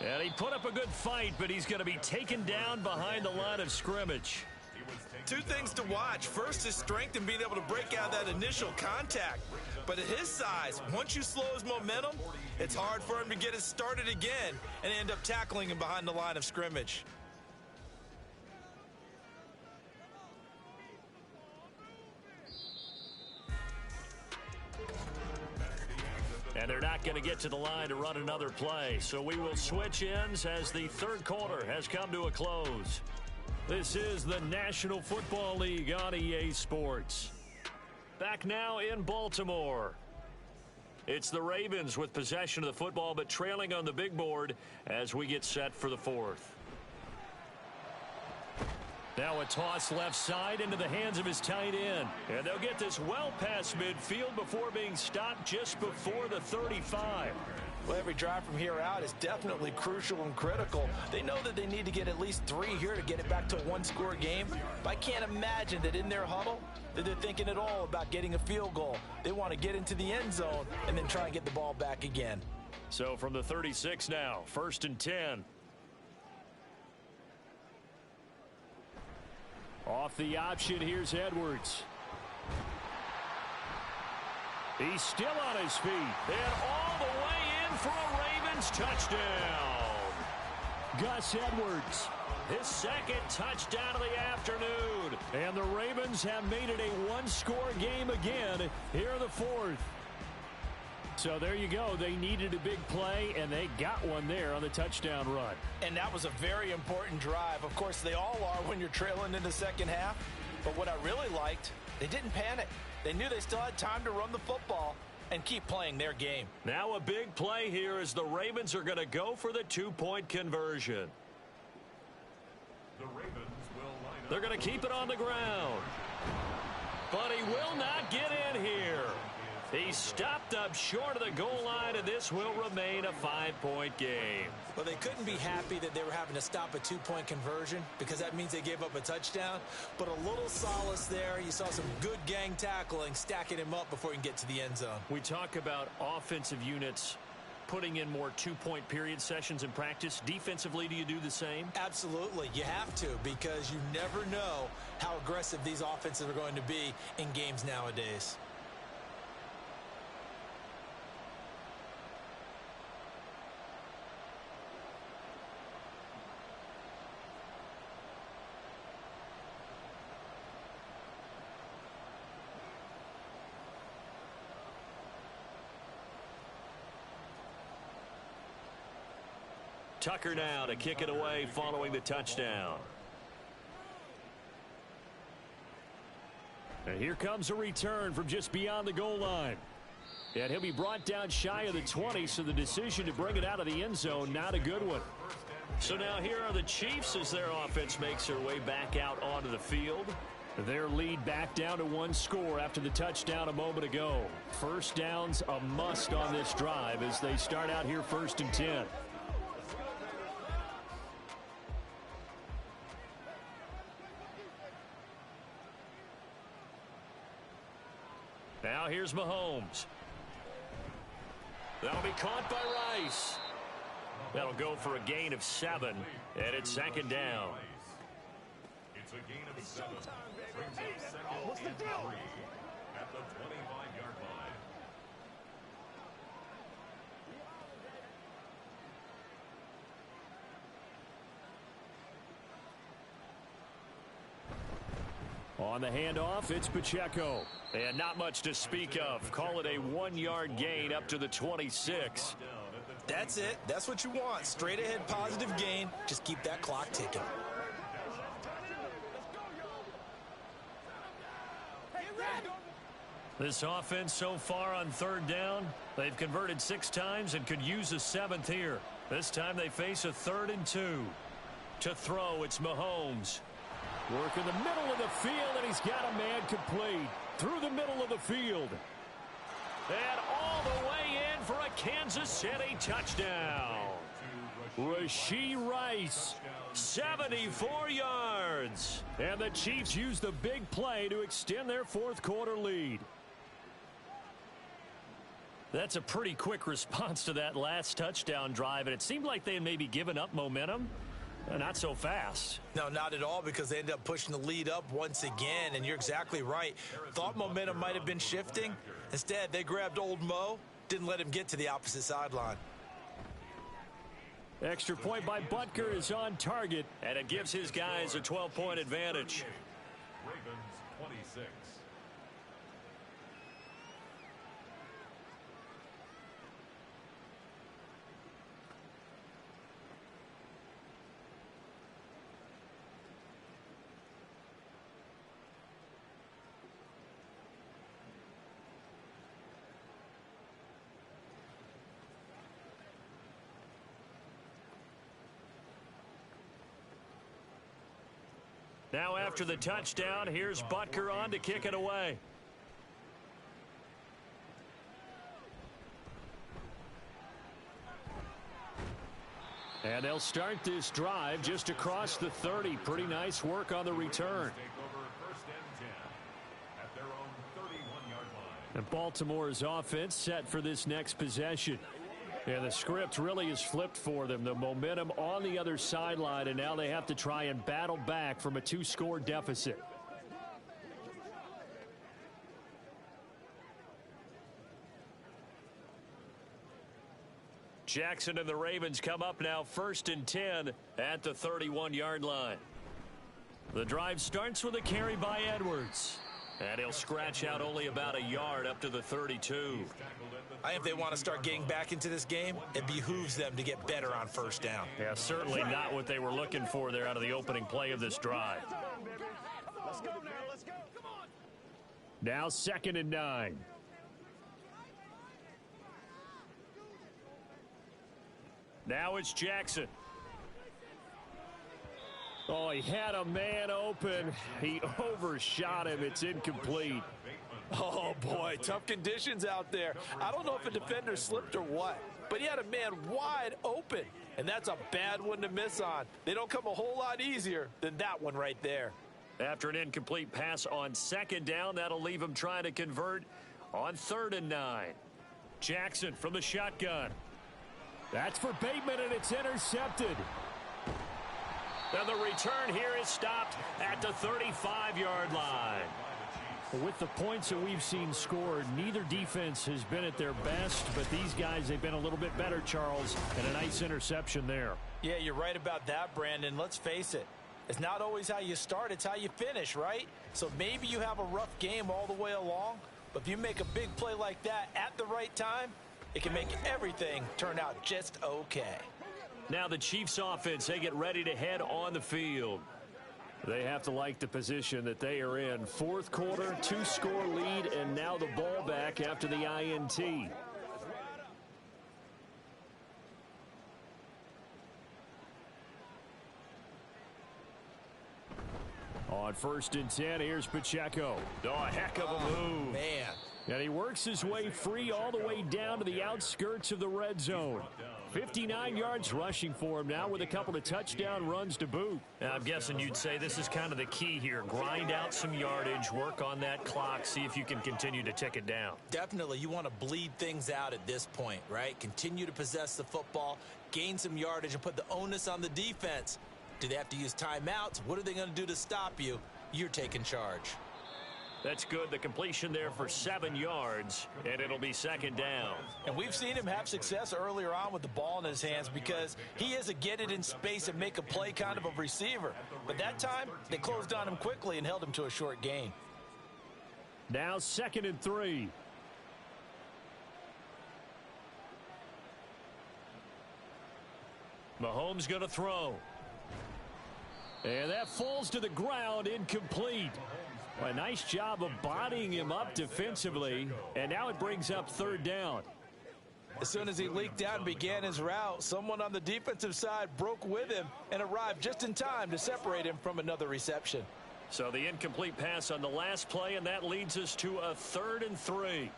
Speaker 2: And he put up a good fight, but he's going to be taken down behind the line of scrimmage.
Speaker 3: Two things to watch. First, his strength and being able to break out that initial contact. But at his size, once you slow his momentum, it's hard for him to get it started again and end up tackling him behind the line of scrimmage.
Speaker 2: And they're not going to get to the line to run another play. So we will switch ends as the third quarter has come to a close. This is the National Football League on EA Sports. Back now in Baltimore. It's the Ravens with possession of the football, but trailing on the big board as we get set for the fourth. Now a toss left side into the hands of his tight end. And they'll get this well past midfield before being stopped just before the 35.
Speaker 3: Well, every drive from here out is definitely crucial and critical. They know that they need to get at least 3 here to get it back to a one-score game. But I can't imagine that in their huddle that they're thinking at all about getting a field goal. They want to get into the end zone and then try and get the ball back again.
Speaker 2: So from the 36 now, 1st and 10.
Speaker 6: Off the option, here's Edwards. He's still on his feet.
Speaker 2: And all the way in for a Ravens touchdown.
Speaker 6: Gus Edwards.
Speaker 2: His second touchdown of the afternoon.
Speaker 6: And the Ravens have made it a one-score game again here in the fourth. So there you go. They needed a big play, and they got one there on the touchdown run.
Speaker 3: And that was a very important drive. Of course, they all are when you're trailing in the second half. But what I really liked, they didn't panic. They knew they still had time to run the football and keep playing their game.
Speaker 2: Now a big play here as the Ravens are going to go for the two-point conversion.
Speaker 4: The Ravens will line up.
Speaker 2: They're going to keep it on the ground. But he will not get in here. He stopped up short of the goal line, and this will remain a 5-point game.
Speaker 3: Well, they couldn't be happy that they were having to stop a two-point conversion because that means they gave up a touchdown. But a little solace there. You saw some good gang tackling, stacking him up before he can get to the end zone.
Speaker 2: We talk about offensive units putting in more two-point period sessions in practice. Defensively, do you do the same?
Speaker 3: Absolutely. You have to because you never know how aggressive these offenses are going to be in games nowadays.
Speaker 2: Tucker now to kick it away following the touchdown.
Speaker 6: And here comes a return from just beyond the goal line. And he'll be brought down shy of the 20, so the decision to bring it out of the end zone, not a good one.
Speaker 2: So now here are the Chiefs as their offense makes their way back out onto the field.
Speaker 6: Their lead back down to one score after the touchdown a moment ago. First down's a must on this drive as they start out here 1st and 10.
Speaker 2: Now here's Mahomes. That'll be caught by Rice. That'll go for a gain of 7, and it's 2nd down.
Speaker 4: It's a gain of 7. Brings up 2nd and 3 at the 25-yard line.
Speaker 6: On the handoff, it's Pacheco.
Speaker 2: And not much to speak of. Call it a 1-yard gain up to the 26.
Speaker 3: That's it. That's what you want. Straight ahead positive gain. Just keep that clock ticking.
Speaker 2: This offense so far on third down, they've converted 6 times and could use a 7th here. This time they face a 3rd and 2. To throw, it's Mahomes.
Speaker 6: Work in the middle of the field, and he's got a man complete. Through the middle of the field.
Speaker 2: And all the way in for a Kansas City touchdown.
Speaker 6: Rashee Rice,
Speaker 2: 74 yards.
Speaker 6: And the Chiefs use the big play to extend their 4th quarter lead.
Speaker 2: That's a pretty quick response to that last touchdown drive, and it seemed like they had maybe given up momentum. Not so fast.
Speaker 3: No, not at all, because they ended up pushing the lead up once again, and you're exactly right. Thought momentum might have been shifting. Instead, they grabbed old Mo, didn't let him get to the opposite sideline.
Speaker 6: Extra point by Butker is on target.
Speaker 2: And it gives his guys a 12-point advantage.
Speaker 4: Ravens 26.
Speaker 2: Now after the touchdown, here's Butker on to kick it away.
Speaker 6: And they'll start this drive just across the 30. Pretty nice work on the return. And Baltimore's offense set for this next possession. And the script really is flipped for them. The momentum on the other sideline, and now they have to try and battle back from a 2-score deficit.
Speaker 2: Jackson and the Ravens come up now 1st and 10 at the 31-yard line. The drive starts with a carry by Edwards. And he'll scratch out only about a yard up to the 32.
Speaker 3: I think if they want to start getting back into this game, it behooves them to get better on 1st down.
Speaker 2: Yeah, certainly not what they were looking for there out of the opening play of this drive.
Speaker 6: Now 2nd and 9.
Speaker 2: Now it's Jackson.
Speaker 6: Oh, he had a man open. He overshot him. It's incomplete.
Speaker 3: Oh, boy, tough conditions out there. I don't know if a defender slipped or what, but he had a man wide open, and that's a bad one to miss on. They don't come a whole lot easier than that one right there.
Speaker 2: After an incomplete pass on 2nd down, that'll leave him trying to convert on 3rd and 9. Jackson from the shotgun.
Speaker 6: That's for Bateman, and it's intercepted.
Speaker 2: And the return here is stopped at the 35-yard line.
Speaker 6: With the points that we've seen scored, neither defense has been at their best, but these guys, they've been a little bit better, Charles, and a nice interception there.
Speaker 3: Yeah, you're right about that, Brandon. Let's face it. It's not always how you start, it's how you finish, right? So maybe you have a rough game all the way along, but if you make a big play like that at the right time, it can make everything turn out just okay.
Speaker 2: Now the Chiefs offense, they get ready to head on the field.
Speaker 6: They have to like the position that they are in. 4th quarter, 2-score lead, and now the ball back after the INT. On 1st and 10, here's Pacheco.
Speaker 2: Oh, a heck of a move.
Speaker 3: Man.
Speaker 6: And he works his way free all the way down to the outskirts of the red zone. 59 yards rushing for him now with a couple of touchdown runs to boot.
Speaker 2: Now, I'm guessing you'd say this is kind of the key here. Grind out some yardage, work on that clock, see if you can continue to tick it down.
Speaker 3: Definitely, you want to bleed things out at this point, right? Continue to possess the football, gain some yardage, and put the onus on the defense. Do they have to use timeouts? What are they going to do to stop you? You're taking charge.
Speaker 2: That's good. The completion there for 7 yards, and it'll be 2nd down.
Speaker 3: And we've seen him have success earlier on with the ball in his hands because he is a get it in space and make a play kind of a receiver. But that time, they closed on him quickly and held him to a short gain.
Speaker 6: Now 2nd and 3.
Speaker 2: Mahomes going to throw. And that falls to the ground, incomplete. A nice job of bodying him up defensively, and now it brings up third down.
Speaker 3: As soon as he leaked out and began his route, someone on the defensive side broke with him and arrived just in time to separate him from another reception.
Speaker 2: So the incomplete pass on the last play, and that leads us to a 3rd and 3.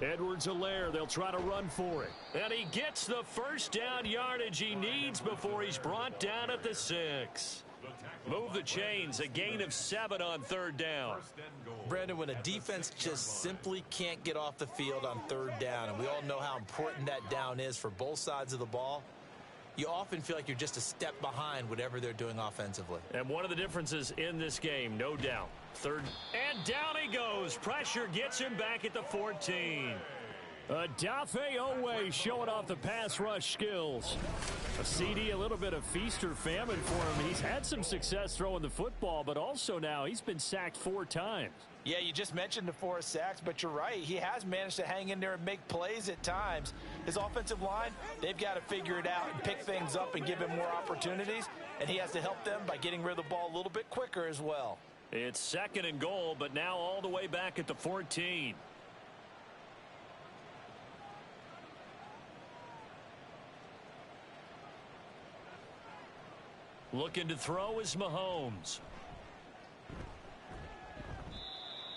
Speaker 2: Edwards-Helaire, they'll try to run for it. And he gets the first down yardage he needs before he's brought down at the 6. Move the chains, a gain of 7 on 3rd down.
Speaker 3: Brandon, when a defense just simply can't get off the field on 3rd down, and we all know how important that down is for both sides of the ball, you often feel like you're just a step behind whatever they're doing offensively.
Speaker 2: And one of the differences in this game, no doubt. 3rd, and down he goes. Pressure gets him back at the 14. Dafe Owe showing off the pass rush skills. A CD, a little bit of feast or famine for him. He's had some success throwing the football, but also now he's been sacked 4 times.
Speaker 3: Yeah, you just mentioned the 4 sacks, but you're right. He has managed to hang in there and make plays at times. His offensive line, they've got to figure it out and pick things up and give him more opportunities, and he has to help them by getting rid of the ball a little bit quicker as well.
Speaker 2: It's 2nd and goal, but now all the way back at the 14. Looking to throw is Mahomes.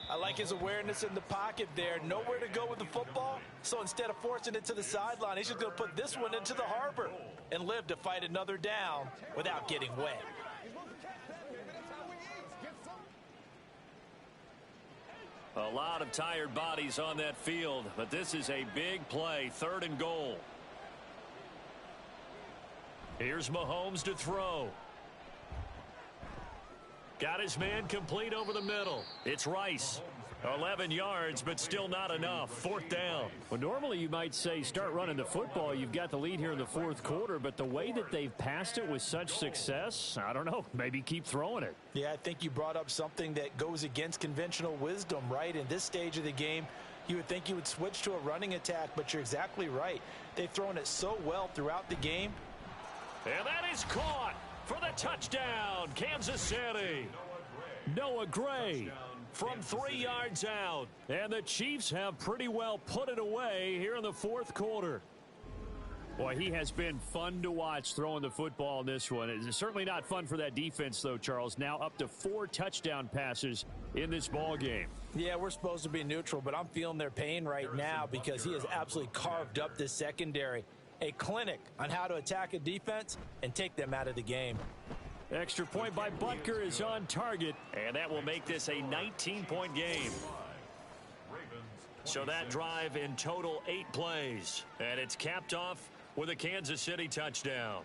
Speaker 3: I like his awareness in the pocket there. Nowhere to go with the football. So instead of forcing it to the sideline, he's just going to put this one into the harbor and live to fight another down without getting wet.
Speaker 2: A lot of tired bodies on that field, but this is a big play. 3rd and goal. Here's Mahomes to throw. Got his man complete over the middle. It's Rice. 11 yards, but still not enough. 4th down.
Speaker 6: Well, normally you might say start running the football. You've got the lead here in the 4th quarter, but the way that they've passed it with such success, I don't know, maybe keep throwing it.
Speaker 3: Yeah, I think you brought up something that goes against conventional wisdom, right? In this stage of the game, you would think you would switch to a running attack, but you're exactly right. They've thrown it so well throughout the game.
Speaker 2: And that is caught for the touchdown, Kansas City.
Speaker 6: Noah Gray
Speaker 2: from 3 yards out.
Speaker 6: And the Chiefs have pretty well put it away here in the 4th quarter. Boy, he has been fun to watch throwing the football in this one. It's certainly not fun for that defense, though, Charles. Now up to 4 touchdown passes in this ball game.
Speaker 3: Yeah, we're supposed to be neutral, but I'm feeling their pain right now because he has absolutely carved up this secondary. A clinic on how to attack a defense and take them out of the game.
Speaker 6: Extra point by Butker is on target.
Speaker 2: And that will make this a 19-point game. So that drive in total 8 plays. And it's capped off with a Kansas City touchdown.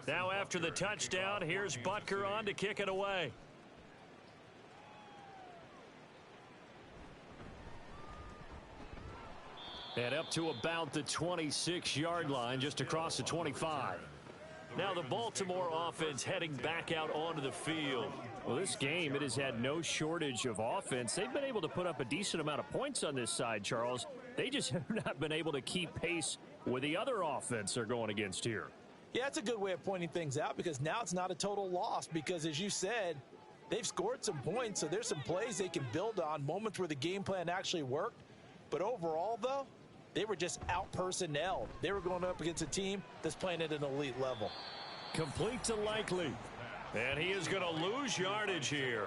Speaker 2: Now after the touchdown, here's Butker on to kick it away.
Speaker 6: And up to about the 26-yard line, just across the 25.
Speaker 2: Now the Baltimore offense heading back out onto the field.
Speaker 6: Well, this game, it has had no shortage of offense. They've been able to put up a decent amount of points on this side, Charles. They just have not been able to keep pace with the other offense they're going against here.
Speaker 3: Yeah, it's a good way of pointing things out because now it's not a total loss because, as you said, they've scored some points, so there's some plays they can build on, moments where the game plan actually worked. But overall, though, they were just out-personnelled. They were going up against a team that's playing at an elite level.
Speaker 6: Complete to Likely.
Speaker 2: And he is going to lose yardage here.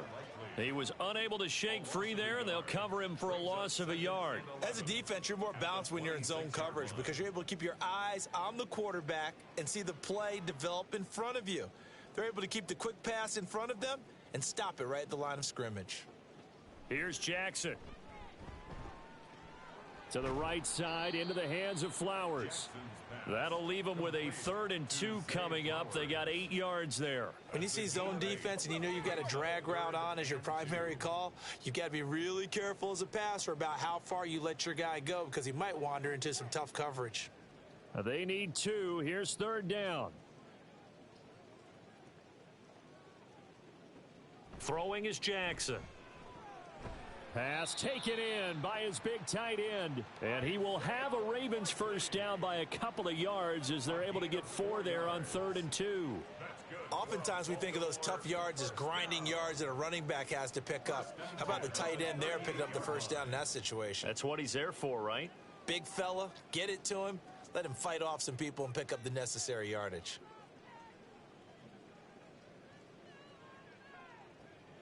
Speaker 2: He was unable to shake free there, and they'll cover him for a loss of a yard.
Speaker 3: As a defense, you're more balanced when you're in zone coverage because you're able to keep your eyes on the quarterback and see the play develop in front of you. They're able to keep the quick pass in front of them and stop it right at the line of scrimmage.
Speaker 2: Here's Jackson.
Speaker 6: To the right side, into the hands of Flowers. That'll leave them with a 3rd and 2 coming up. They got 8 yards there.
Speaker 3: When you see zone defense and you know you've got a drag route on as your primary call, you've got to be really careful as a passer about how far you let your guy go because he might wander into some tough coverage.
Speaker 6: They need 2. Here's 3rd down. Throwing is Jackson. Pass taken in by his big tight end. And he will have a Ravens first down by a couple of yards as they're able to get 4 there on 3rd and 2.
Speaker 3: Oftentimes we think of those tough yards as grinding yards that a running back has to pick up. How about the tight end there picking up the first down in that situation?
Speaker 6: That's what he's there for, right?
Speaker 3: Big fella, get it to him. Let him fight off some people and pick up the necessary yardage.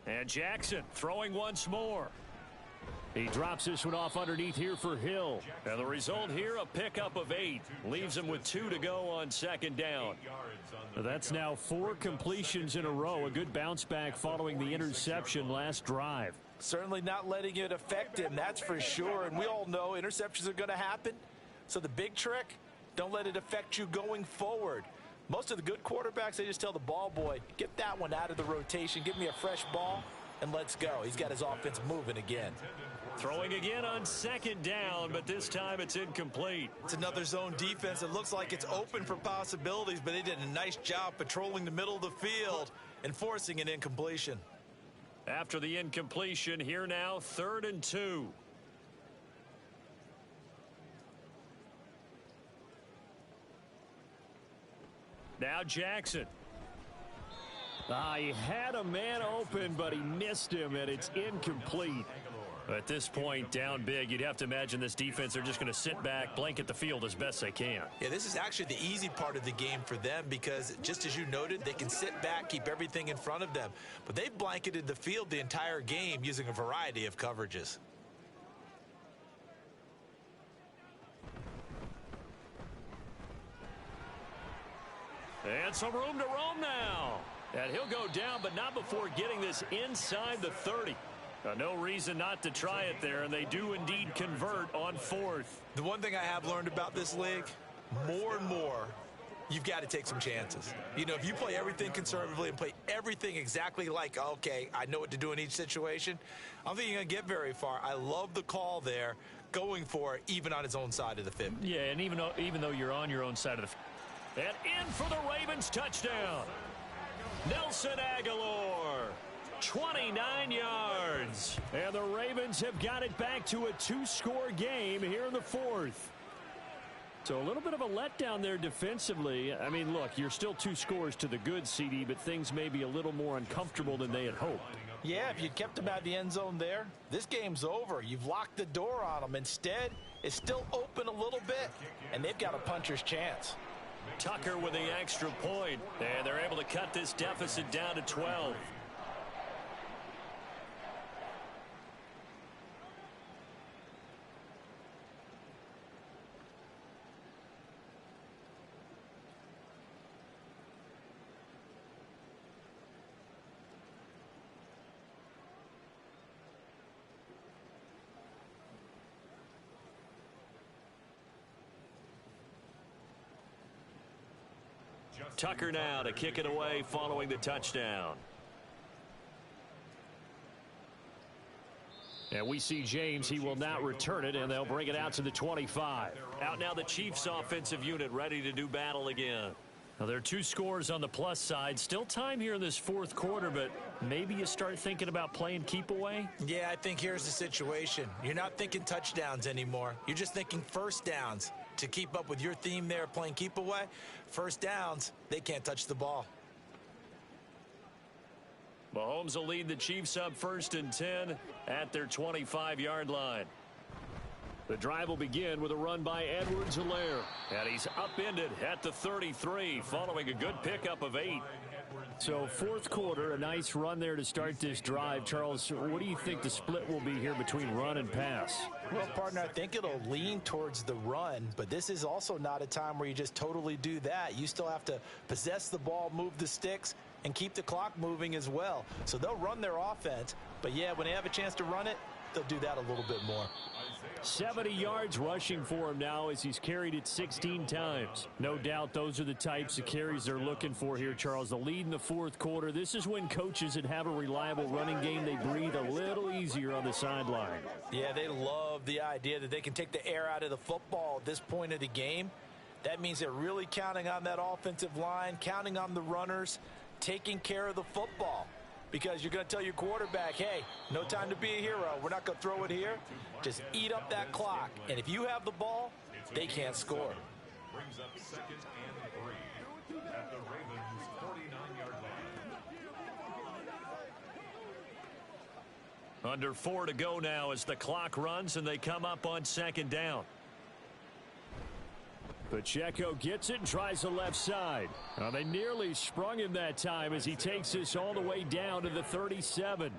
Speaker 6: And Jackson throwing once more. He drops this one off underneath here for Hill. And the result here, a pickup of 8. Leaves him with 2 to go on 2nd down. That's now 4 completions in a row. A good bounce back following the interception last drive.
Speaker 3: Certainly not letting it affect him, that's for sure. And we all know interceptions are going to happen. So the big trick, don't let it affect you going forward. Most of the good quarterbacks, they just tell the ball boy, get that one out of the rotation, give me a fresh ball, and let's go. He's got his offense moving again.
Speaker 6: Throwing again on 2nd down, but this time it's incomplete.
Speaker 3: It's another zone defense. It looks like it's open for possibilities, but they did a nice job patrolling the middle of the field and forcing an incompletion.
Speaker 6: After the incompletion, here now, 3rd and 2. Now Jackson. He had a man open, but he missed him, and it's incomplete. At this point, down big, you'd have to imagine this defense, they're just going to sit back, blanket the field as best they can.
Speaker 3: Yeah, this is actually the easy part of the game for them because, just as you noted, they can sit back, keep everything in front of them. But they've blanketed the field the entire game using a variety of coverages.
Speaker 6: And some room to roam now. And he'll go down, but not before getting this inside the 30. No reason not to try it there, and they do indeed convert on 4th.
Speaker 3: The one thing I have learned about this league, more and more, you've got to take some chances. You know, if you play everything conservatively and play everything exactly like, okay, I know what to do in each situation, I don't think you're going to get very far. I love the call there, going for it, even on his own side of the 50.
Speaker 6: Yeah, and even though you're on your own side of the and in for the Ravens touchdown. Nelson Aguilar, 29 yards. And the Ravens have got it back to a 2-score game here in the 4th. So a little bit of a letdown there defensively. I mean, look, you're still 2 scores to the good, CD, but things may be a little more uncomfortable than they had hoped.
Speaker 3: Yeah, if you kept them out of the end zone there, this game's over. You've locked the door on them. Instead, it's still open a little bit, and they've got a puncher's chance.
Speaker 6: Tucker with the extra point, and they're able to cut this deficit down to 12. Tucker now to kick it away following the touchdown. And we see James. He will not return it, and they'll bring it out to the 25. Out now the Chiefs offensive unit ready to do battle again. Now there are 2 scores on the plus side. Still time here in this 4th quarter, but maybe you start thinking about playing keep away?
Speaker 3: Yeah, I think here's the situation. You're not thinking touchdowns anymore. You're just thinking first downs. To keep up with your theme there, playing keep away, first downs, they can't touch the ball.
Speaker 6: Mahomes will lead the Chiefs up 1st and 10 at their 25-yard line. The drive will begin with a run by Edwards-Helaire. And he's upended at the 33 following a good pickup of 8. So 4th quarter, a nice run there to start this drive. Charles, what do you think the split will be here between run and pass?
Speaker 3: Well, partner, I think it'll lean towards the run, but this is also not a time where you just totally do that. You still have to possess the ball, move the sticks, and keep the clock moving as well. So they'll run their offense, but yeah, when they have a chance to run it, they'll do that a little bit more.
Speaker 6: 70 yards rushing for him now as he's carried it 16 times. No doubt those are the types of carries they're looking for here, Charles. The lead in the fourth quarter. This is when coaches that have a reliable running game, they breathe a little easier on the sideline.
Speaker 3: Yeah, they love the idea that they can take the air out of the football at this point of the game. That means they're really counting on that offensive line, counting on the runners, taking care of the football. Because you're going to tell your quarterback, hey, no time to be a hero. We're not going to throw it here. Just eat up that clock. And if you have the ball, they can't score.
Speaker 4: Brings up 2nd and 3 at the Ravens' 49-yard line.
Speaker 2: Under 4 to go now as the clock runs and they come up on 2nd down.
Speaker 6: Pacheco gets it and tries the left side. Well, they nearly sprung him that time as he takes this all the way down to the 37.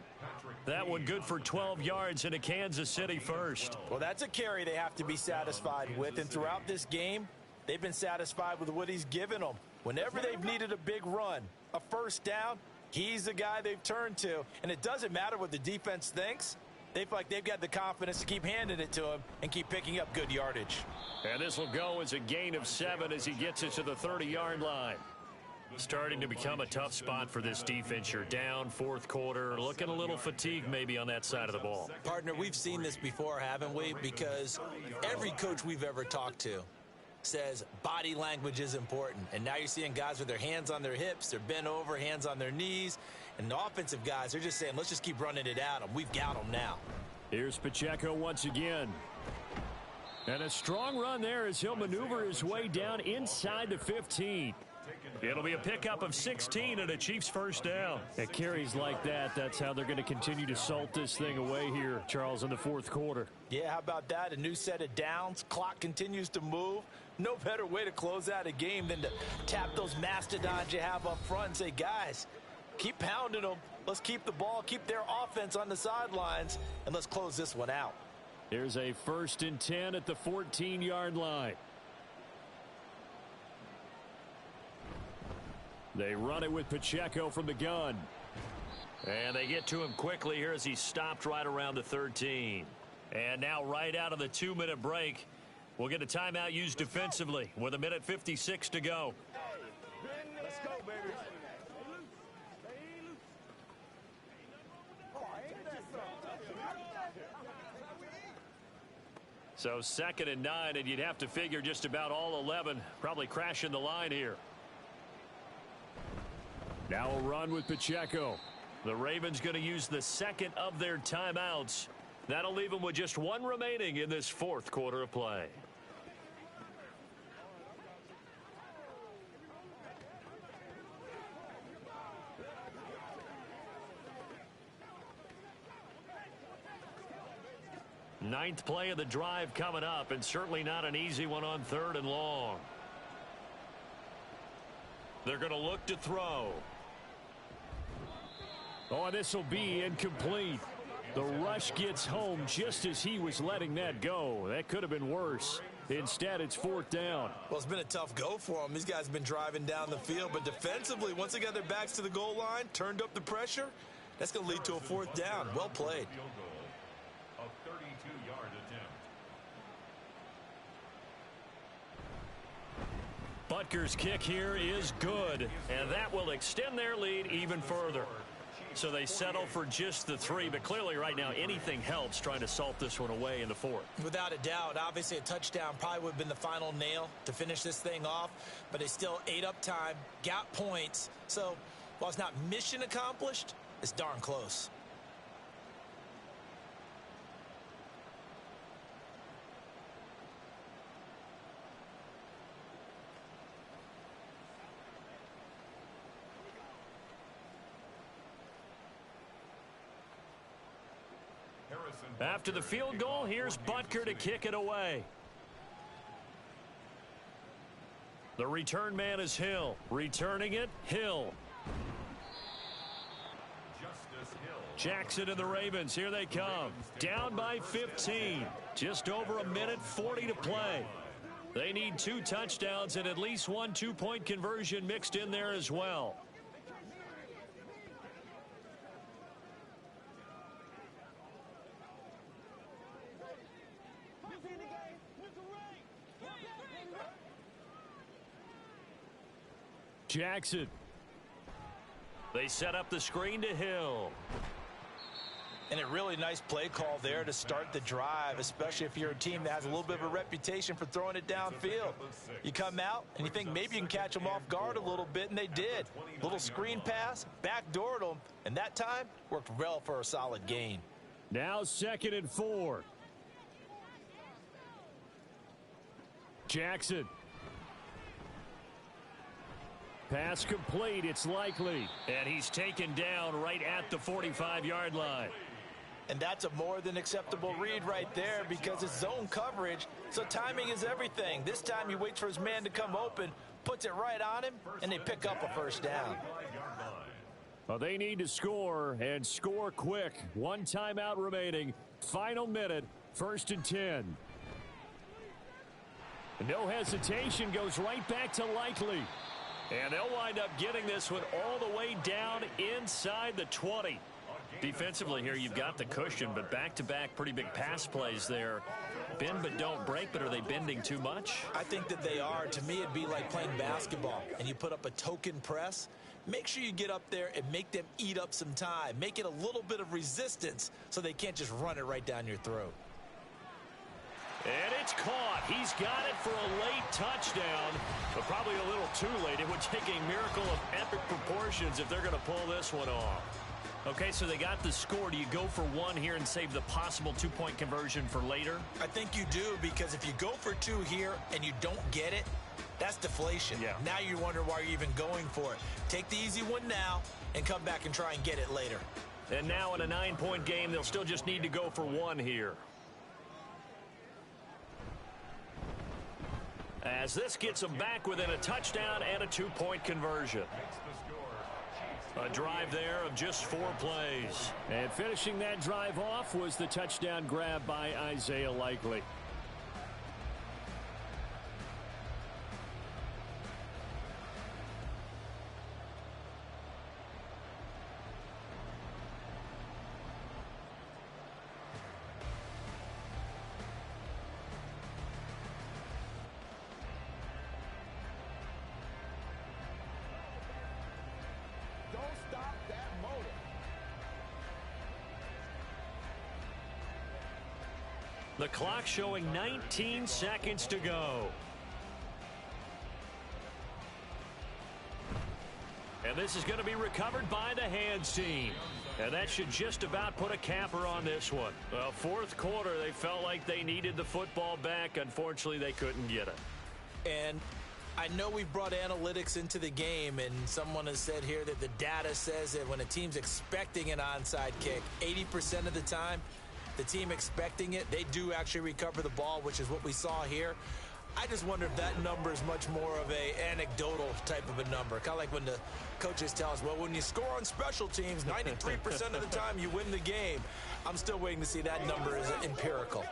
Speaker 2: That one good for 12 yards and a Kansas City first.
Speaker 3: Well, that's a carry they have to be satisfied with. And throughout this game, they've been satisfied with what he's given them. Whenever they've needed a big run, a first down, he's the guy they've turned to. And it doesn't matter what the defense thinks. They feel like they've got the confidence to keep handing it to him and keep picking up good yardage.
Speaker 2: And this will go as a gain of 7 as he gets it to the 30-yard line. Starting to become a tough spot for this defense. You're down, fourth quarter, looking a little fatigued maybe on that side of the ball.
Speaker 3: Partner, we've seen this before, haven't we? Because every coach we've ever talked to says body language is important. And now you're seeing guys with their hands on their hips, they're bent over, hands on their knees. And the offensive guys, they're just saying, let's just keep running it at them. We've got them now.
Speaker 6: Here's Pacheco once again. And a strong run there as he'll maneuver his way down inside the 15.
Speaker 2: It'll be a pickup of 16 and a Chiefs first down.
Speaker 6: At carries like that, that's how they're going to continue to salt this thing away here, Charles, in the fourth quarter.
Speaker 3: Yeah, how about that? A new set of downs. Clock continues to move. No better way to close out a game than to tap those mastodons you have up front and say, guys, keep pounding them. Let's keep the ball, keep their offense on the sidelines, and let's close this one out.
Speaker 6: Here's a 1st and 10 at the 14-yard line. They run it with Pacheco from the gun.
Speaker 2: And they get to him quickly here as he stopped right around the 13. And now right out of the 2-minute break, we'll get a timeout used defensively with 1:56 to go.
Speaker 8: Let's go, baby.
Speaker 2: So 2nd and 9, and you'd have to figure just about all 11 probably crashing the line here.
Speaker 6: Now a run with Pacheco.
Speaker 2: The Ravens going to use the 2nd of their timeouts. That'll leave them with just 1 remaining in this fourth quarter of play. Ninth play of the drive coming up, and certainly not an easy one on 3rd and long. They're going to look to throw.
Speaker 6: Oh, this will be incomplete. The rush gets home just as he was letting that go. That could have been worse. Instead, it's 4th down.
Speaker 3: Well, it's been a tough go for them. These guys have been driving down the field, but defensively, once they got their backs to the goal line, turned up the pressure, that's going to lead to a 4th down. Well played.
Speaker 4: A 32-yard attempt.
Speaker 2: Butker's kick here is good, and that will extend their lead even further. So they settle for just the 3, but clearly right now anything helps trying to salt this one away in the 4th.
Speaker 3: Without a doubt, obviously a touchdown probably would have been the final nail to finish this thing off, but they still ate up time, got points. So while it's not mission accomplished, it's darn close.
Speaker 2: After the field goal, here's Butker to kick it away. The return man is Hill. Returning it, Hill. Jackson and the Ravens, here they come. Down by 15. Just over 1:40 to play. They need 2 touchdowns and at least 1 2-point conversion mixed in there as well.
Speaker 6: Jackson.
Speaker 2: They set up the screen to Hill.
Speaker 3: And a really nice play call there to start the drive, especially if you're a team that has a little bit of a reputation for throwing it downfield. You come out and you think maybe you can catch them off guard a little bit, and they did. Little screen pass, backdoored them, and that time worked well for a solid gain.
Speaker 6: Now 2nd and 4. Jackson. Pass complete. It's Likely.
Speaker 2: And he's taken down right at the 45-yard line.
Speaker 3: And that's a more than acceptable read right there because it's zone coverage, so timing is everything. This time he waits for his man to come open, puts it right on him, and they pick up a first down.
Speaker 6: Well, they need to score, and score quick. 1 timeout remaining. Final minute, 1st and 10. No hesitation, goes right back to Likely.
Speaker 2: And they'll wind up getting this one all the way down inside the 20. Defensively here, you've got the cushion, but back-to-back pretty big pass plays there. Bend but don't break, but are they bending too much?
Speaker 3: I think that they are. To me, it'd be like playing basketball, and you put up a token press. Make sure you get up there and make them eat up some time. Make it a little bit of resistance so they can't just run it right down your throat.
Speaker 2: And it's caught. He's got it for a late touchdown, but probably a little too late. It would take a miracle of epic proportions if they're going to pull this one off. Okay, so they got the score. Do you go for 1 here and save the possible 2-point conversion for later?
Speaker 3: I think you do, because if you go for 2 here and you don't get it, that's deflation.
Speaker 2: Yeah.
Speaker 3: Now you wonder why you're even going for it. Take the easy one now and come back and try and get it later.
Speaker 2: And now in a 9-point game, they'll still just need to go for 1 here. As this gets them back within a touchdown and a 2-point conversion. A drive there of just 4 plays.
Speaker 6: And finishing that drive off was the touchdown grab by Isaiah Likely.
Speaker 2: The clock showing 19 seconds to go. And this is going to be recovered by the hands team. And that should just about put a capper on this one. Well, 4th quarter, they felt like they needed the football back. Unfortunately, they couldn't get it.
Speaker 3: And I know we've brought analytics into the game, and someone has said here that the data says that when a team's expecting an onside kick, 80% of the time, the team expecting it, they do actually recover the ball, which is what we saw here. I just wonder if that number is much more of a anecdotal type of a number. Kind of like when the coaches tell us, well, when you score on special teams, 93% of the time you win the game. I'm still waiting to see that number is empirical.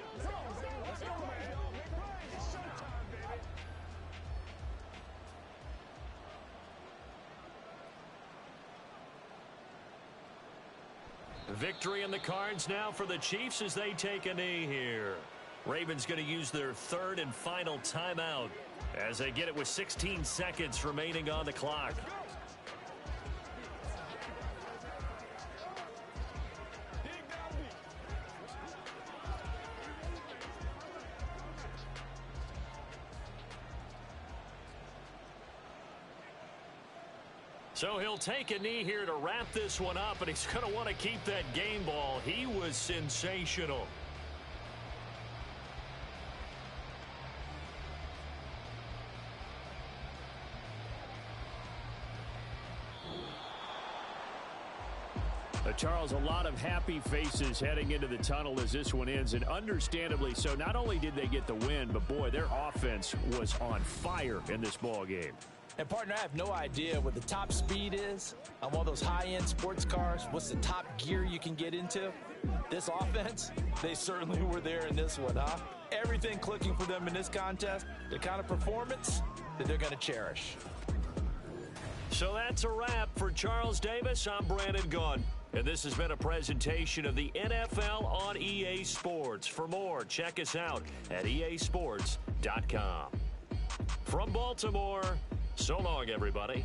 Speaker 2: Victory in the cards now for the Chiefs as they take a knee here. Ravens going to use their 3rd and final timeout as they get it with 16 seconds remaining on the clock. So he'll take a knee here to wrap this one up, and he's going to want to keep that game ball. He was sensational.
Speaker 6: Charles, a lot of happy faces heading into the tunnel as this one ends, and understandably so. Not only did they get the win, but boy, their offense was on fire in this ball game.
Speaker 3: And, partner, I have no idea what the top speed is on one of those high-end sports cars. What's the top gear you can get into? This offense, they certainly were there in this one, huh? Everything clicking for them in this contest, the kind of performance that they're going to cherish.
Speaker 2: So that's a wrap for Charles Davis. I'm Brandon Gunn. And this has been a presentation of the NFL on EA Sports. For more, check us out at easports.com. From Baltimore, So long, everybody.